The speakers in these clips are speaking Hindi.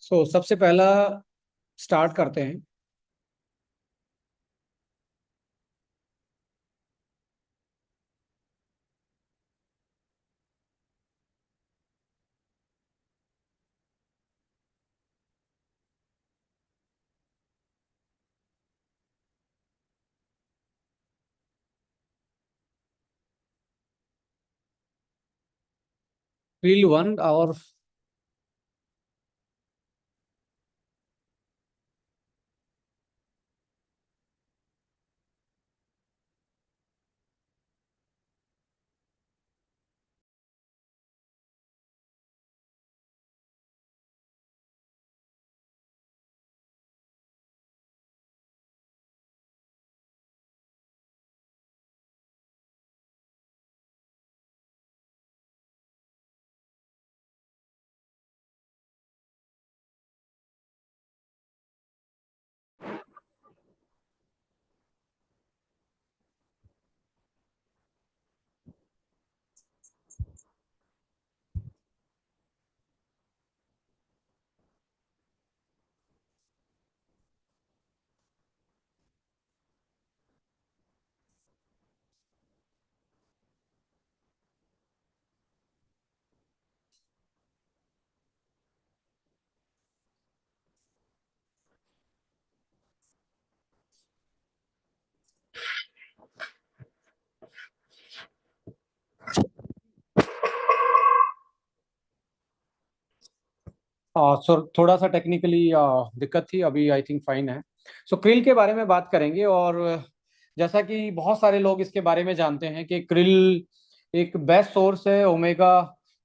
सबसे पहला स्टार्ट करते हैं। फील्ड वन और थोड़ा सा टेक्निकली दिक्कत थी। अभी आई थिंक फाइन है। क्रिल के बारे में बात करेंगे। और जैसा कि बहुत सारे लोग इसके बारे में जानते हैं कि क्रिल एक बेस्ट सोर्स है ओमेगा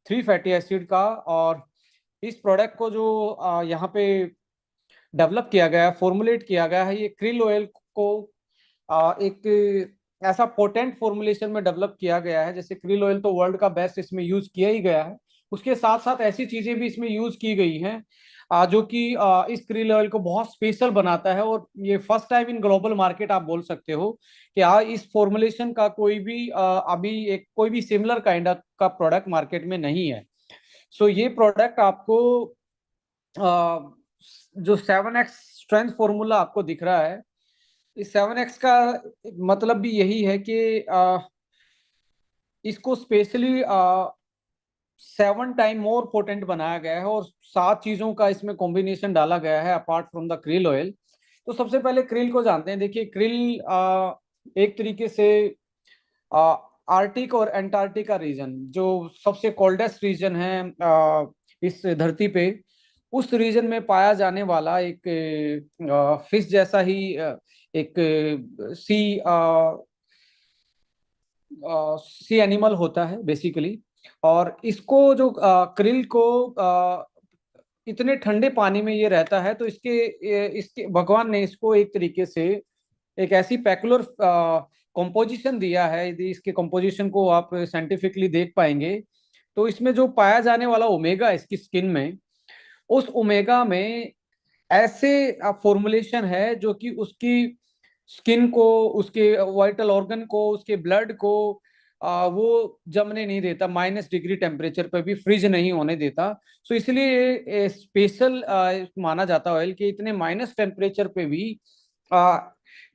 3 फैटी एसिड का। और इस प्रोडक्ट को जो यहाँ पे डेवलप किया गया है, फॉर्मुलेट किया गया है, ये क्रिल ऑयल को एक ऐसा पोटेंट फॉर्मुलेशन में डेवलप किया गया है। जैसे क्रिल ऑयल तो वर्ल्ड का बेस्ट इसमें यूज किया ही गया है, उसके साथ साथ ऐसी चीजें भी इसमें यूज की गई हैं जो कि इस क्रिल ऑयल को बहुत स्पेशल बनाता है। और ये first time in global market आप बोल सकते हो कि इस फॉर्मुलेशन का कोई भी अभी एक कोई भी सिमिलर काइंड का प्रोडक्ट मार्केट में नहीं है। ये प्रोडक्ट आपको जो 7x स्ट्रेंथ फॉर्मूला आपको दिख रहा है, इस 7x का मतलब भी यही है कि इसको स्पेशली 7 टाइम मोर पोटेंट बनाया गया है और 7 चीजों का इसमें कॉम्बिनेशन डाला गया है apart from the krill oil. तो सबसे पहले क्रिल को जानते हैं। देखिए, क्रिल एक तरीके से आर्टिक और एंटार्क्टिका रीजन, जो सबसे कोल्डेस्ट रीजन है इस धरती पे, उस रीजन में पाया जाने वाला एक फिश जैसा ही एक सी सी एनिमल होता है बेसिकली। और इसको जो क्रिल को इतने ठंडे पानी में ये रहता है, तो इसके भगवान ने इसको एक तरीके से एक ऐसी पैकुलर कंपोजिशन दिया है। यदि इसके कंपोजिशन को आप साइंटिफिकली देख पाएंगे तो इसमें जो पाया जाने वाला ओमेगा इसकी स्किन में, उस ओमेगा में ऐसे फॉर्मुलेशन है जो कि उसकी स्किन को, उसके वाइटल ऑर्गन को, उसके ब्लड को वो जमने नहीं देता, -डिग्री टेम्परेचर पे भी फ्रीज नहीं होने देता। इसलिए स्पेशल माना जाता है ऑयल कि इतने माइनस टेम्परेचर पे भी आ,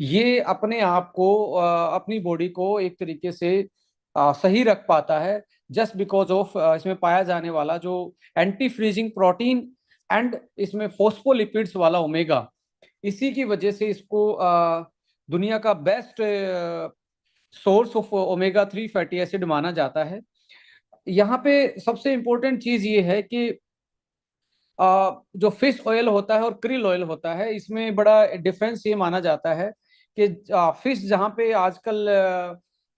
ये अपने आप को अपनी बॉडी को एक तरीके से सही रख पाता है, जस्ट बिकॉज ऑफ इसमें पाया जाने वाला जो एंटी फ्रीजिंग प्रोटीन एंड इसमें फोस्फोलिपिड्स वाला ओमेगा। इसी की वजह से इसको दुनिया का best source of omega 3 fatty acid माना जाता है। यहाँ पे सबसे इंपॉर्टेंट चीज ये है कि जो फिश ऑयल होता है और क्रिल ऑयल होता है, इसमें बड़ा डिफरेंस ये माना जाता है कि फिश जहाँ पे आजकल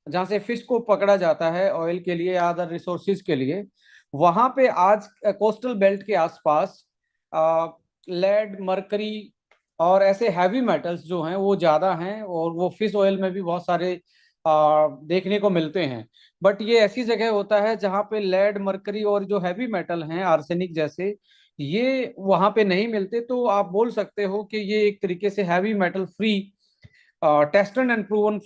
जहाँ से फिश को पकड़ा जाता है ऑयल के लिए या अदर रिसोर्सेज के लिए, वहां पे आज कोस्टल बेल्ट के आसपास लेड, मरकरी और ऐसे हैवी मेटल्स जो हैं वो ज्यादा हैं, और वो फिश ऑयल में भी बहुत सारे देखने को मिलते हैं। बट ये ऐसी जगह होता है जहाँ पे लेड, मरकरी और जो हैवी मेटल हैं आर्सेनिक जैसे, ये वहां पे नहीं मिलते। तो आप बोल सकते हो कि ये एक तरीके से heavy metal free, tested and proven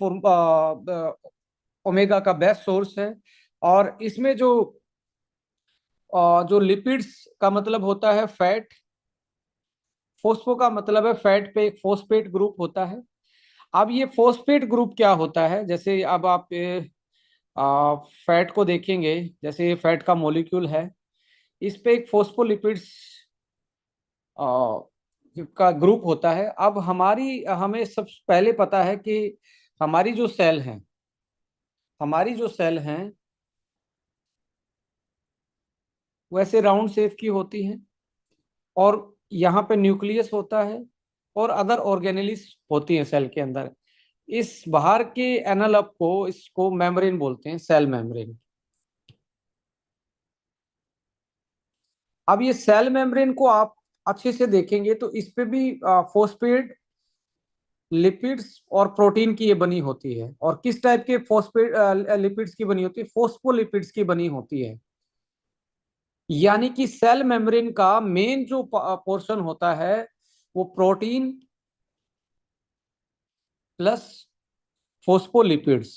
omega का बेस्ट सोर्स है। और इसमें जो लिपिड्स का मतलब होता है फैट, फोस्फो का मतलब है फैट पे एक फोस्फेट ग्रुप होता है। अब ये फोस्फेट ग्रुप क्या होता है, जैसे अब आप फैट को देखेंगे, जैसे ये फैट का मॉलिक्यूल है, इस पे एक फोस्फोलिपिड्स का ग्रुप होता है। अब हमें सब पहले पता है कि हमारी जो सेल हैं हमारी जो सेल हैं वैसे राउंड शेप की होती हैं, और यहाँ पे न्यूक्लियस होता है, और अदर ऑर्गेनेलिस होती हैं सेल के अंदर। इस बाहर के एनवलप को, इसको मेम्ब्रेन बोलते हैं, सेल मेम्ब्रेन। अब ये सेल मेम्ब्रेन को आप अच्छे से देखेंगे तो इस पे भी फोस्फेट, लिपिड्स और प्रोटीन की ये बनी होती है। और किस टाइप के फोस्फेट लिपिड्स की बनी होती है? फोस्फोलिपिड्स की बनी होती है। यानी कि सेल मेम्ब्रेन का मेन जो पोर्शन होता है वो प्रोटीन प्लस फोस्फोलिपिड्स।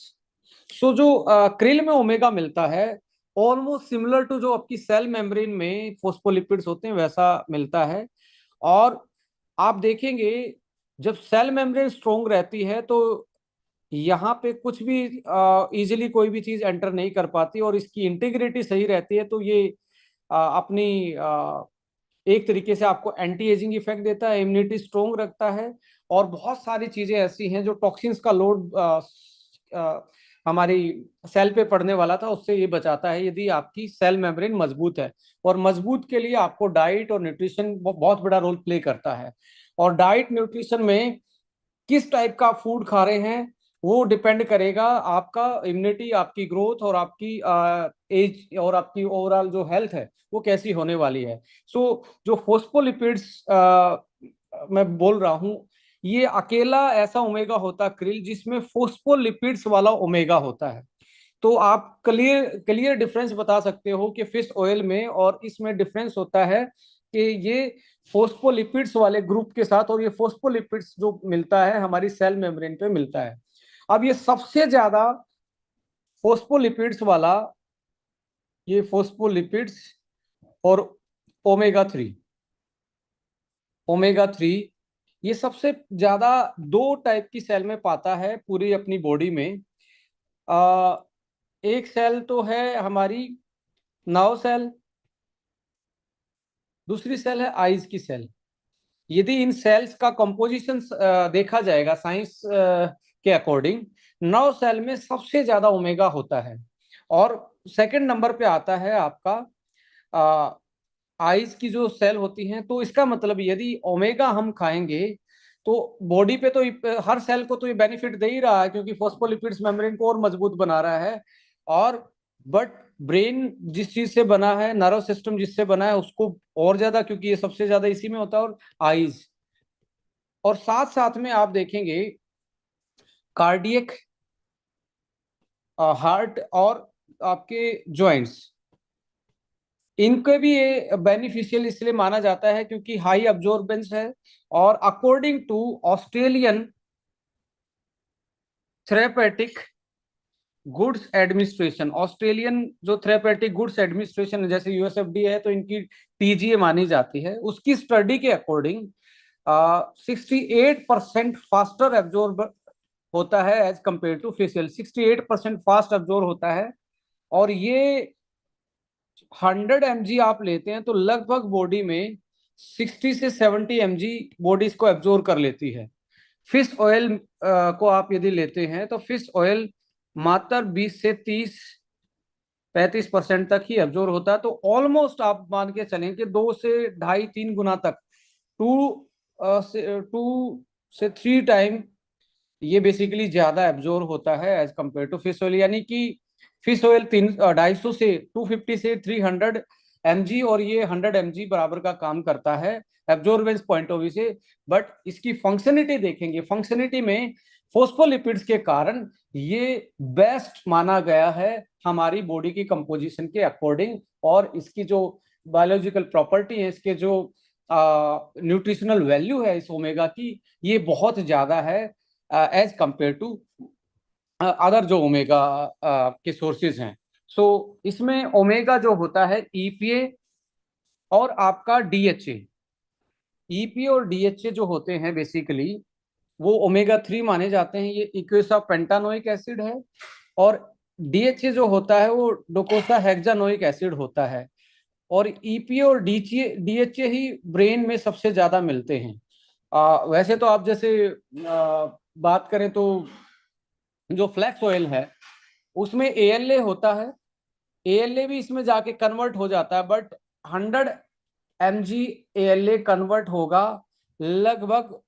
सो जो क्रिल में ओमेगा मिलता है, ऑलमोस्ट सिमिलर टू जो आपकी सेल मेम्ब्रेन में फोस्फोलिपिड्स होते हैं वैसा मिलता है। और आप देखेंगे जब सेल मेम्ब्रेन स्ट्रोंग रहती है तो यहाँ पे कुछ भी इजीली कोई भी चीज एंटर नहीं कर पाती, और इसकी इंटीग्रिटी सही रहती है, तो ये अपनी एक तरीके से आपको एंटी एजिंग इफेक्ट देता है, इम्यूनिटी स्ट्रोंग रखता है। और बहुत सारी चीजें ऐसी हैं जो टॉक्सिन्स का लोड हमारी सेल पे पड़ने वाला था उससे ये बचाता है, यदि आपकी सेल मेम्ब्रेन मजबूत है। और मजबूत के लिए आपको डाइट और न्यूट्रिशन बहुत बड़ा रोल प्ले करता है। और डाइट न्यूट्रिशन में किस टाइप का फूड खा रहे हैं वो डिपेंड करेगा आपका इम्यूनिटी, आपकी ग्रोथ, और आपकी एज, और आपकी ओवरऑल जो हेल्थ है वो कैसी होने वाली है। जो फोस्फोलिपिड्स मैं बोल रहा हूँ, ये अकेला ऐसा ओमेगा होता क्रिल जिसमें फोस्फोलिपिड्स वाला ओमेगा होता है। तो आप क्लियर क्लियर डिफरेंस बता सकते हो कि फिश ऑयल में और इसमें डिफरेंस होता है कि ये फोस्फोलिपिड्स वाले ग्रुप के साथ, और ये फोस्फोलिपिड्स जो मिलता है हमारी सेल मेम्ब्रेन पे मिलता है। अब ये सबसे ज्यादा फोस्फोलिपिड्स वाला, ये फोस्फोलिपिड्स और ओमेगा 3, ओमेगा 3 ये सबसे ज्यादा दो टाइप की सेल में पाता है पूरी अपनी बॉडी में। आ, एक सेल तो है हमारी नर्व सेल, दूसरी सेल है आईज की सेल। यदि इन सेल्स का कंपोजिशन देखा जाएगा साइंस के अकॉर्डिंग, नौ सेल में सबसे ज्यादा ओमेगा होता है, और सेकंड नंबर पे आता है आपका आइज की जो सेल होती हैं। तो इसका मतलब यदि ओमेगा हम खाएंगे तो बॉडी पे तो हर सेल को तो ये बेनिफिट दे ही रहा है, क्योंकि फोस्फोलिपिड्स मेम्ब्रेन को और मजबूत बना रहा है। और बट ब्रेन जिस चीज से बना है, नर्व सिस्टम जिससे बना है उसको और ज्यादा, क्योंकि ये सबसे ज्यादा इसी में होता है। और आईज, और साथ साथ में आप देखेंगे कार्डियक, हार्ट, और आपके जॉइंट्स, इनके भी ये बेनिफिशियल इसलिए माना जाता है क्योंकि हाई अब्जॉर्बेंस है। और according to Australian therapeutic goods administration, Australian जो थेरेपेटिक गुड्स एडमिनिस्ट्रेशन है, जैसे यूएसएफडी है तो इनकी टीजीए मानी जाती है, उसकी स्टडी के अकॉर्डिंग 68% फास्टर एब्जॉर्ब होता है as compared to facial. 68% fast absorb होता है। और ये 100 mg आप लेते हैं तो लगभग बॉडी में 60 से 70 mg बॉडी इसको एब्जॉर्ब कर लेती है। फिश ऑयल को आप यदि लेते हैं तो फिश ऑयल मात्र 20 से 30 35% तक ही एब्जॉर्ब होता है। तो ऑलमोस्ट आप मान के चलें कि 2 से ढाई 3 गुना तक, टू से 3 टाइम ये बेसिकली ज्यादा एब्जॉर्ब होता है as compared to fish oil. यानी कि फिश ऑयल 250 से 250 से 300 mg, और ये 100 mg बराबर का काम करता है एब्जॉर्बेंस पॉइंट ऑफ व्यू से। बट इसकी फंक्शनिटी देखेंगे, फंक्शनिटी में फोस्फोलिपिड्स के कारण ये बेस्ट माना गया है हमारी बॉडी की कंपोजिशन के अकॉर्डिंग। और इसकी जो बायोलॉजिकल प्रॉपर्टी है, इसके जो न्यूट्रिशनल वैल्यू है इस ओमेगा की, ये बहुत ज्यादा है एज कंपेयर टू अदर जो ओमेगा के सोर्सेज हैं। सो इसमें ओमेगा जो होता है ईपीए और आपका डीएचए, ईपी और डीएचए जो होते हैं बेसिकली वो ओमेगा 3 माने जाते हैं, ये इक्वेसा पेंटानोइक एसिड है। और डीएचए जो होता है वो डोकोसा हेक्सानोइक एसिड होता है। और ईपी और डीएचए ही ब्रेन में सबसे ज्यादा मिलते हैं। वैसे तो आप जैसे बात करें तो जो फ्लैक्स ऑयल है उसमें एएलए होता है, एएलए भी इसमें जाके कन्वर्ट हो जाता है, बट 100 mg एएलए कन्वर्ट होगा लगभग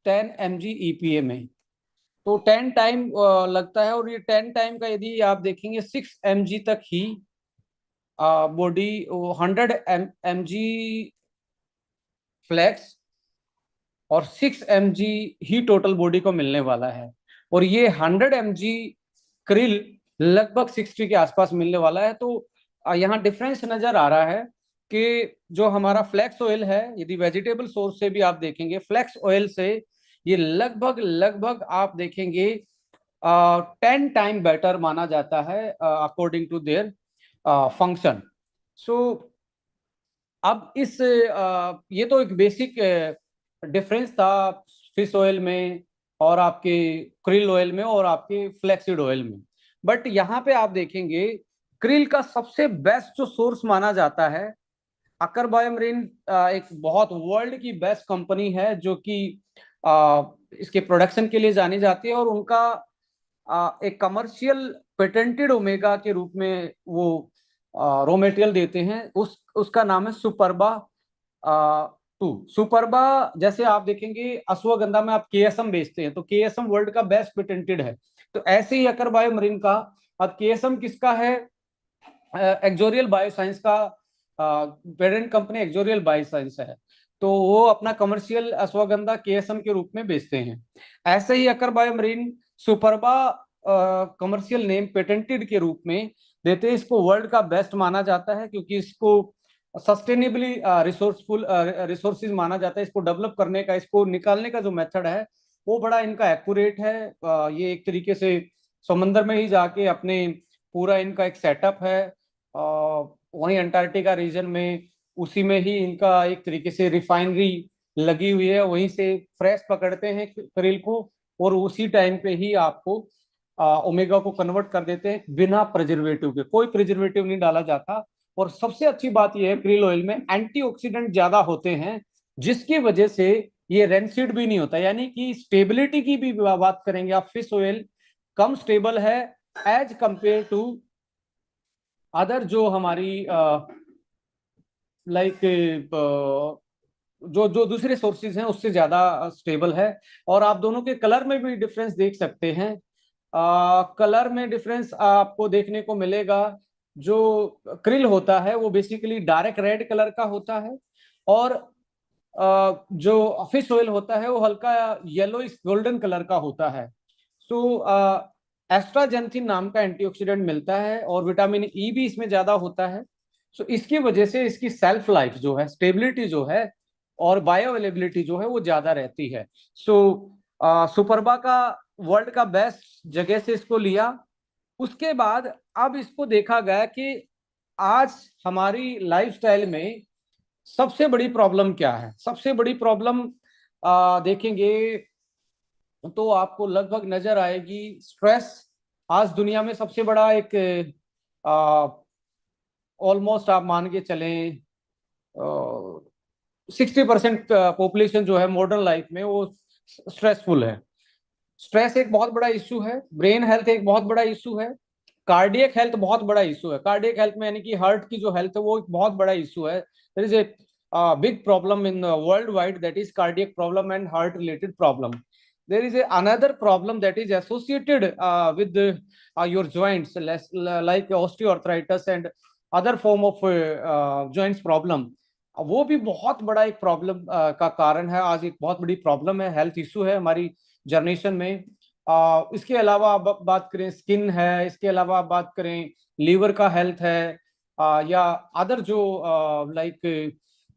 10 mg ईपीए में। तो 10 टाइम लगता है। और ये 10 टाइम का यदि आप देखेंगे 6 mg तक ही बॉडी 100 mg फ्लैक्स और 6 mg ही टोटल बॉडी को मिलने वाला है। और ये 100 mg क्रिल लगभग 60 के आसपास मिलने वाला है। तो यहाँ डिफरेंस नजर आ रहा है कि जो हमारा फ्लैक्स ऑयल है, यदि वेजिटेबल सोर्स से भी आप देखेंगे फ्लैक्स ऑयल से ये लगभग लगभग आप देखेंगे 10 टाइम बेटर माना जाता है अकॉर्डिंग टू देयर फंक्शन। सो अब ये तो एक बेसिक डिफरेंस था फिश ऑयल में और आपके क्रिल ऑयल में और आपके फ्लैक्सीड ऑयल में। बट यहाँ पे आप देखेंगे क्रिल का सबसे बेस्ट जो सोर्स माना जाता है अकर बायोमरीन, एक बहुत वर्ल्ड की बेस्ट कंपनी है जो कि इसके प्रोडक्शन के लिए जानी जाती है। और उनका एक कमर्शियल पेटेंटेड ओमेगा के रूप में वो रॉ मटेरियल देते हैं, उसका नाम है सुपरबा 2। सुपरबा जैसे आप देखेंगे अश्वगंधा में आप केएसएम बेचते हैं तो केएसएम वर्ल्ड का बेस्ट पेटेंटेड है। तो ऐसे ही अकर बायोमरीन का, अब केएसएम किसका है? एक्सोरियल बायोसाइंस का पेरेंट कंपनी एक्सोरियल बायोसाइंस है। तो वो अपना कमर्शियल अश्वगंधा केएसएम के रूप में बेचते हैं। ऐसे ही अकर बायोमरीन सुपरबा कमर्शियल नेम पेटेंटेड के रूप में देते हैं। इसको वर्ल्ड का बेस्ट माना जाता है क्योंकि इसको सस्टेनेबली रिसोर्सफुल रिसोर्सेज माना जाता है। इसको डेवलप करने का, इसको निकालने का जो मेथड है वो बड़ा इनका एक्यूरेट है। ये एक तरीके से समंदर में ही जाके अपने पूरा इनका एक सेटअप है। वहीं अंटार्कटिका रीजन में उसी में ही इनका एक तरीके से रिफाइनरी लगी हुई है, वहीं से फ्रेश पकड़ते हैं क्रिल को और उसी टाइम पे ही आपको ओमेगा को कन्वर्ट कर देते हैं बिना प्रिजर्वेटिव के। कोई प्रिजर्वेटिव नहीं डाला जाता। और सबसे अच्छी बात यह है क्रिल ऑयल में एंटीऑक्सीडेंट ज्यादा होते हैं जिसकी वजह से ये रेंसिड भी नहीं होता। यानी कि स्टेबिलिटी की भी बात करेंगे आप, फिश ऑयल कम स्टेबल है एज कंपेयर टू अदर जो हमारी लाइक जो जो दूसरे सोर्सेज हैं उससे ज्यादा स्टेबल है। और आप दोनों के कलर में भी डिफरेंस देख सकते हैं। कलर में डिफरेंस आपको देखने को मिलेगा। जो क्रिल होता है वो बेसिकली डार्क रेड कलर का होता है और जो फिश ऑयल होता है वो हल्का येलो गोल्डन कलर का होता है। सो एस्ट्राजेंथिन नाम का एंटीऑक्सीडेंट मिलता है और विटामिन ई भी इसमें ज्यादा होता है। सो इसकी वजह से इसकी सेल्फ लाइफ जो है, स्टेबिलिटी जो है और बायो अवेलेबिलिटी जो है वो ज्यादा रहती है। सो सुपरबा का वर्ल्ड का बेस्ट जगह से इसको लिया। उसके बाद अब इसको देखा गया कि आज हमारी लाइफस्टाइल में सबसे बड़ी प्रॉब्लम क्या है। सबसे बड़ी प्रॉब्लम देखेंगे तो आपको लगभग नजर आएगी स्ट्रेस। आज दुनिया में सबसे बड़ा एक ऑलमोस्ट आप मान के चलें 60% पॉपुलेशन जो है मॉडर्न लाइफ में वो स्ट्रेसफुल है। स्ट्रेस एक बहुत बड़ा इशू है, ब्रेन हेल्थ एक बहुत बड़ा इशू है, कार्डियक हेल्थ बहुत बड़ा इशू है। कार्डियक हेल्थ में यानी कि हार्ट की जो हेल्थ है वो एक बहुत बड़ा इशू है। There is a big problem in world wide, that is cardiac problem and heart related problem. There is another problem that is associated with your joints, like osteoarthritis and other form of joints problem। वो भी बहुत बड़ा एक प्रॉब्लम का कारण है। आज एक बहुत बड़ी प्रॉब्लम है, हेल्थ इशू है हमारी जनरेशन में। इसके अलावा आप बात करें स्किन है, इसके अलावा आप बात करें लीवर का हेल्थ है, या अदर जो लाइक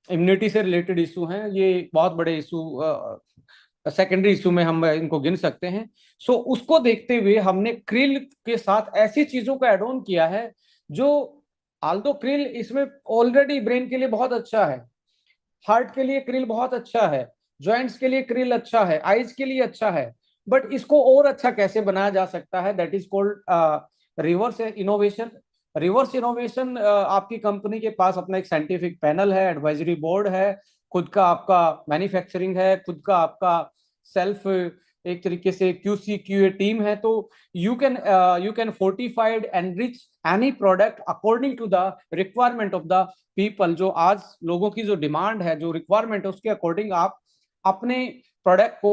इम्यूनिटी से रिलेटेड इशू हैं, ये बहुत बड़े इशू सेकेंडरी इशू में हम इनको गिन सकते हैं। सो उसको देखते हुए हमने क्रिल के साथ ऐसी चीजों का एड ऑन किया है जो आल्दो क्रिल इसमें ऑलरेडी ब्रेन के लिए बहुत अच्छा है। हार्ट के लिए क्रिल बहुत अच्छा है, जॉइंट्स के लिए क्रिल अच्छा है, आईज के लिए अच्छा है, बट इसको और अच्छा कैसे बनाया जा सकता है, that is called reverse innovation. Reverse innovation, आपकी कंपनी के पास अपना एक साइंटिफिक पैनल है, एडवाइजरी बोर्ड है, खुद का आपका मैन्युफैक्चरिंग है, खुद का आपका सेल्फ एक तरीके से क्यूसी क्यूए टीम है, तो you can fortified enrich any product according to the requirement of the people। जो आज लोगों की जो डिमांड है, जो रिक्वायरमेंट है, उसके अकॉर्डिंग आप अपने प्रोडक्ट को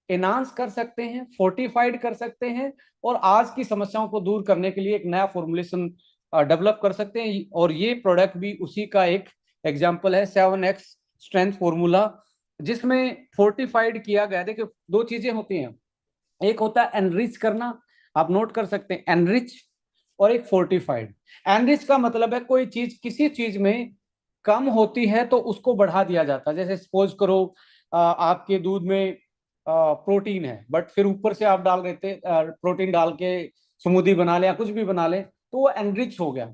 एनहांस कर सकते हैं, फोर्टिफाइड कर सकते हैं, और आज की समस्याओं को दूर करने के लिए एक नया फॉर्मुलेशन डेवलप कर सकते हैं। और ये प्रोडक्ट भी उसी का एक एग्जाम्पल है, 7x स्ट्रेंथ फॉर्मूला, जिसमें फोर्टिफाइड किया गया। देखिए, दो चीजें होती हैं, एक होता है एनरिच करना, आप नोट कर सकते हैं एनरिच, और एक फोर्टिफाइड। एनरिच का मतलब है कोई चीज किसी चीज में कम होती है तो उसको बढ़ा दिया जाता है। जैसे सपोज करो आपके दूध में प्रोटीन है, बट फिर ऊपर से आप डाल रहे थे प्रोटीन डाल के स्मूदी बना ले या कुछ भी बना ले, तो वो एनरिच हो गया।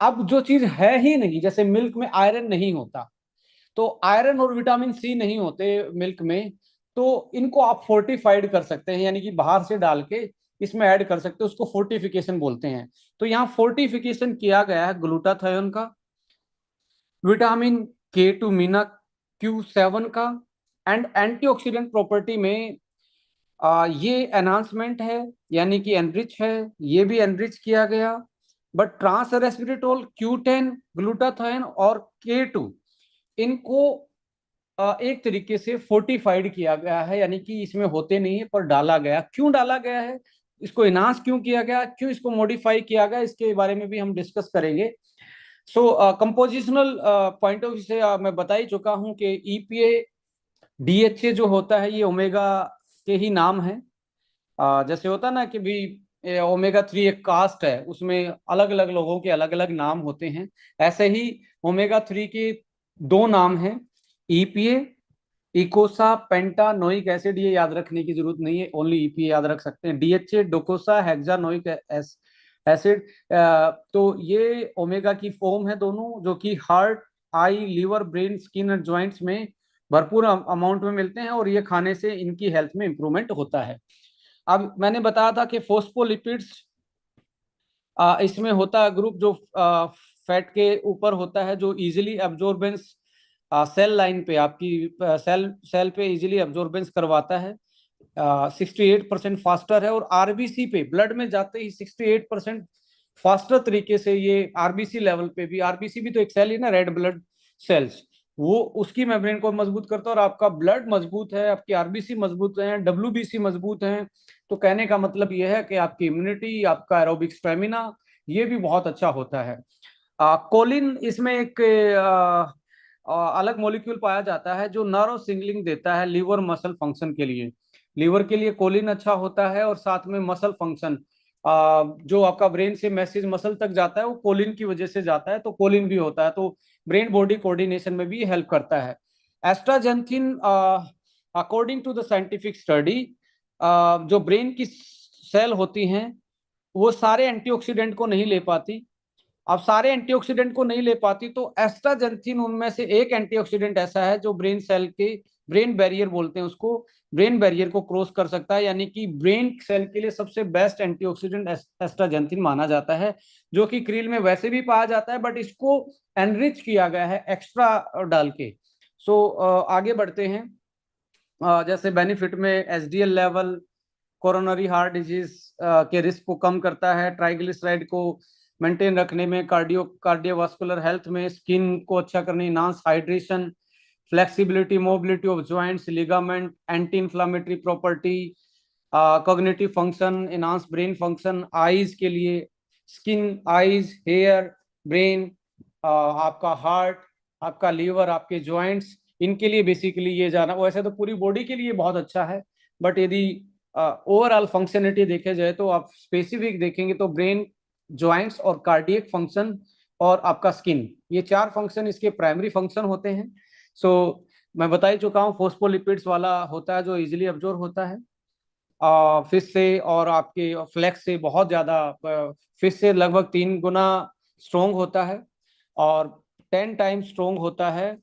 अब जो चीज है ही नहीं, जैसे मिल्क में आयरन नहीं होता, तो आयरन और विटामिन सी नहीं होते मिल्क में, तो इनको आप फोर्टिफाइड कर सकते हैं, यानी कि बाहर से डाल के इसमें ऐड कर सकते हैं, उसको फोर्टिफिकेशन बोलते हैं। तो यहाँ फोर्टिफिकेशन किया गया है ग्लूटाथायोन का, विटामिन K2 मीना Q7 का, एंड एंटीऑक्सीडेंट प्रॉपर्टी में ये एनहांसमेंट है, यानी कि एनरिच है, ये भी एनरिच किया गया। बट ट्रांस रेस्वेरेट्रोल, Q10, ग्लूटाथायोन और K2, इनको एक तरीके से फोर्टिफाइड किया गया है, यानी कि इसमें होते नहीं है पर डाला गया। क्यों डाला गया है, इसको इनहांस क्यों किया गया, क्यों इसको मॉडिफाई किया गया, इसके बारे में भी हम डिस्कस करेंगे। सो कंपोजिशनल पॉइंट ऑफ व्यू से मैं बता ही चुका हूं कि ईपीए डीएचए जो होता है, ये ओमेगा के ही नाम है। जैसे होता है ना कि भी ओमेगा 3 एक कास्ट है, उसमें अलग अलग लोगों के अलग अलग नाम होते हैं, ऐसे ही ओमेगा 3 के दो नाम हैं, ईपीए, इकोसा पेंटानोइक एसिड। ये याद रखने की जरूरत नहीं है, ओनली ईपीए याद रख सकते हैं। DHA docosahexaenoic acid. तो ये ओमेगा की फॉर्म है दोनों, जो कि heart, eye, liver, brain, skin और ज्वाइंट्स में भरपूर अमाउंट में मिलते हैं, और ये खाने से इनकी हेल्थ में इंप्रूवमेंट होता है। अब मैंने बताया था कि फोस्फोलिपिड्स, इसमें होता है ग्रुप जो फैट के ऊपर होता है, जो इजीली एब्जॉर्बेंस सेल लाइन पे, आपकी सेल सेल पे इजीली एब्जॉर्बेंस करवाता है। 68% फास्टर है, और आरबीसी पे ब्लड में जाते ही 68% फास्टर तरीके से ये आरबीसी लेवल पे भी, आरबीसी भी तो एक सेल ही ना, रेड ब्लड सेल्स, वो उसकी मेम्ब्रेन को मजबूत करता है। और आपका ब्लड मजबूत है, आपकी आरबीसी मजबूत है, डब्ल्यूबीसी मजबूत है, तो कहने का मतलब यह है कि आपकी इम्यूनिटी, आपका एरोबिक स्टेमिना, ये भी बहुत अच्छा होता है। कोलिन इसमें एक अलग मॉलिक्यूल पाया जाता है जो नर्व सिग्नलिंग देता है लीवर मसल फंक्शन के लिए। लीवर के लिए कोलिन अच्छा होता है, और साथ में मसल फंक्शन, जो आपका ब्रेन से मैसेज मसल तक जाता है वो कोलिन की वजह से जाता है, तो कोलिन भी होता है, तो ब्रेन बॉडी कोऑर्डिनेशन में भी हेल्प करता है। Astaxanthin, according to the scientific study, जो ब्रेन की सेल होती हैं, वो सारे एंटीऑक्सीडेंट को नहीं ले पाती। अब सारे एंटीऑक्सीडेंट को नहीं ले पाती, तो एस्ट्राजेंथिन उनमें से एक एंटीऑक्सीडेंट ऐसा है जो ब्रेन सेल के, ब्रेन बैरियर बोलते हैं उसको, ब्रेन बैरियर को क्रॉस कर सकता है, यानी कि ब्रेन सेल के लिए सबसे बेस्ट एंटीऑक्सीडेंट एस्ट्राजेंथिन माना जाता है, जो कि क्रील में वैसे भी पाया जाता है, बट इसको एनरिच किया गया है एक्स्ट्रा डाल के। सो आगे बढ़ते हैं। जैसे बेनिफिट में SDL level coronary heart disease के रिस्क को कम करता है, ट्राइग्लिसराइड को मेंटेन रखने में, कार्डियोवास्कुलर हेल्थ में, स्किन को अच्छा करने, enhance hydration, flexibility, mobility of joints, ligament, anti inflammatory property, cognitive function, enhance brain function, eyes के लिए, स्किन, आईज, हेयर, ब्रेन, आपका हार्ट, आपका लीवर, आपके जॉइंट्स, इनके लिए बेसिकली ये जाना, वैसे तो पूरी बॉडी के लिए बहुत अच्छा है, बट यदि ओवरऑल फंक्शनलिटी देखे जाए तो आप स्पेसिफिक देखेंगे तो ब्रेन, जॉइंट्स और कार्डियक फंक्शन और आपका स्किन, ये चार फंक्शन इसके प्राइमरी फंक्शन होते हैं। सो मैं बता ही चुका हूँ, फोस्फोलिपिड्स वाला होता है जो इजीली अब्जॉर्ब होता है फिश से, और आपके फ्लेक्स से बहुत ज्यादा, फिश से लगभग 3 गुना स्ट्रोंग होता है, और 10 टाइम स्ट्रोंग होता है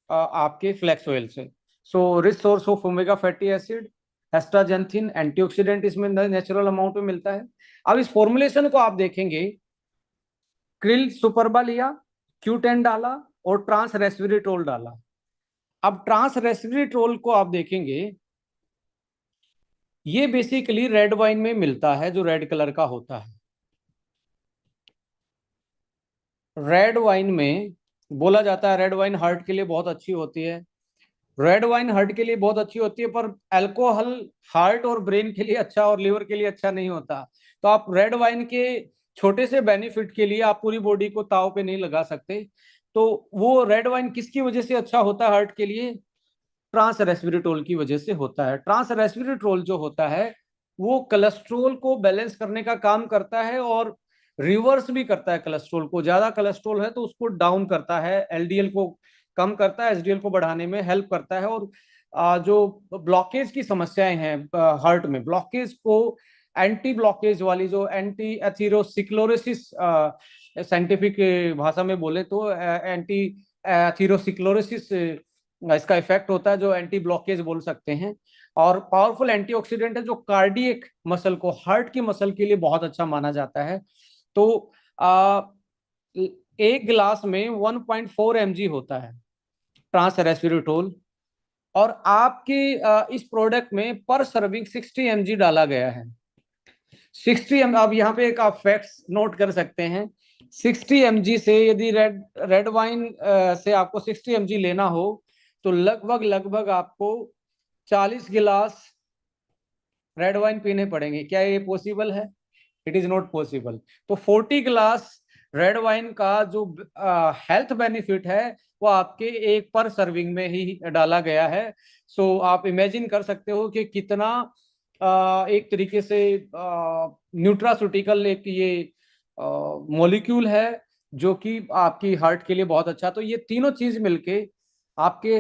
आपके फ्लैक्स ऑयल से। So rich source of omega fatty acid, astaxanthin, antioxidant इसमें नेचुरल अमाउंट में मिलता है। अब इस फॉर्मुलेशन को आप देखेंगे, क्रिल सुपरबा लिया, Q10 डाला और ट्रांस रेस्वेरेट्रोल डाला। अब ट्रांस रेस्वेरेट्रोल को आप देखेंगे, ये बेसिकली रेड वाइन में मिलता है जो रेड कलर का होता है। रेड वाइन में बोला जाता है रेड वाइन हार्ट के लिए बहुत अच्छी होती है। रेड वाइन हार्ट के लिए बहुत अच्छी होती है, पर अल्कोहल हार्ट और ब्रेन के लिए अच्छा और लिवर के लिए अच्छा नहीं होता। तो आप रेड वाइन के छोटे से बेनिफिट के लिए आप पूरी बॉडी को ताव पे नहीं लगा सकते। तो वो रेड वाइन किसकी वजह से अच्छा होता है हार्ट के लिए? ट्रांस रेस्वेरेट्रोल की वजह से होता है। ट्रांस रेस्वेरेट्रोल जो होता है वो कोलेस्ट्रोल को बैलेंस करने का काम करता है और रिवर्स भी करता है कोलेस्ट्रोल को। ज्यादा कोलेस्ट्रोल है तो उसको डाउन करता है, एलडीएल को कम करता है, एसडीएल को बढ़ाने में हेल्प करता है। और जो ब्लॉकेज की समस्याएं हैं हार्ट में, ब्लॉकेज को एंटी ब्लॉकेज वाली जो एंटी एथीरोस्क्लेरोसिस साइंटिफिक भाषा में बोले तो एंटी एथीरोस्क्लेरोसिस इसका इफेक्ट होता है, जो एंटी ब्लॉकेज बोल सकते हैं। और पावरफुल एंटीऑक्सीडेंट है जो कार्डियक मसल को, हार्ट की मसल के लिए बहुत अच्छा माना जाता है। तो आ, एक गिलास में 1.4 mg होता है ट्रांस रेस्वेरेट्रोल, और आपके इस प्रोडक्ट में पर सर्विंग 60 mg डाला गया है। 60 अब यहाँ पे एक आप फैक्ट्स नोट कर सकते हैं। 60 mg से यदि रेड रेड वाइन से आपको 60 mg लेना हो तो लगभग लगभग आपको 40 गिलास रेड वाइन पीने पड़ेंगे। क्या ये पॉसिबल है? It is not possible. तो 40 ग्लास रेड वाइन का जो हेल्थ बेनिफिट है वो आपके एक पर सर्विंग में ही डाला गया है। सो आप इमेजिन कर सकते हो कि कितना एक तरीके से न्यूट्रास्यूटिकल एक ये मॉलिक्यूल है जो कि आपकी हार्ट के लिए बहुत अच्छा। तो ये तीनों चीज मिलके आपके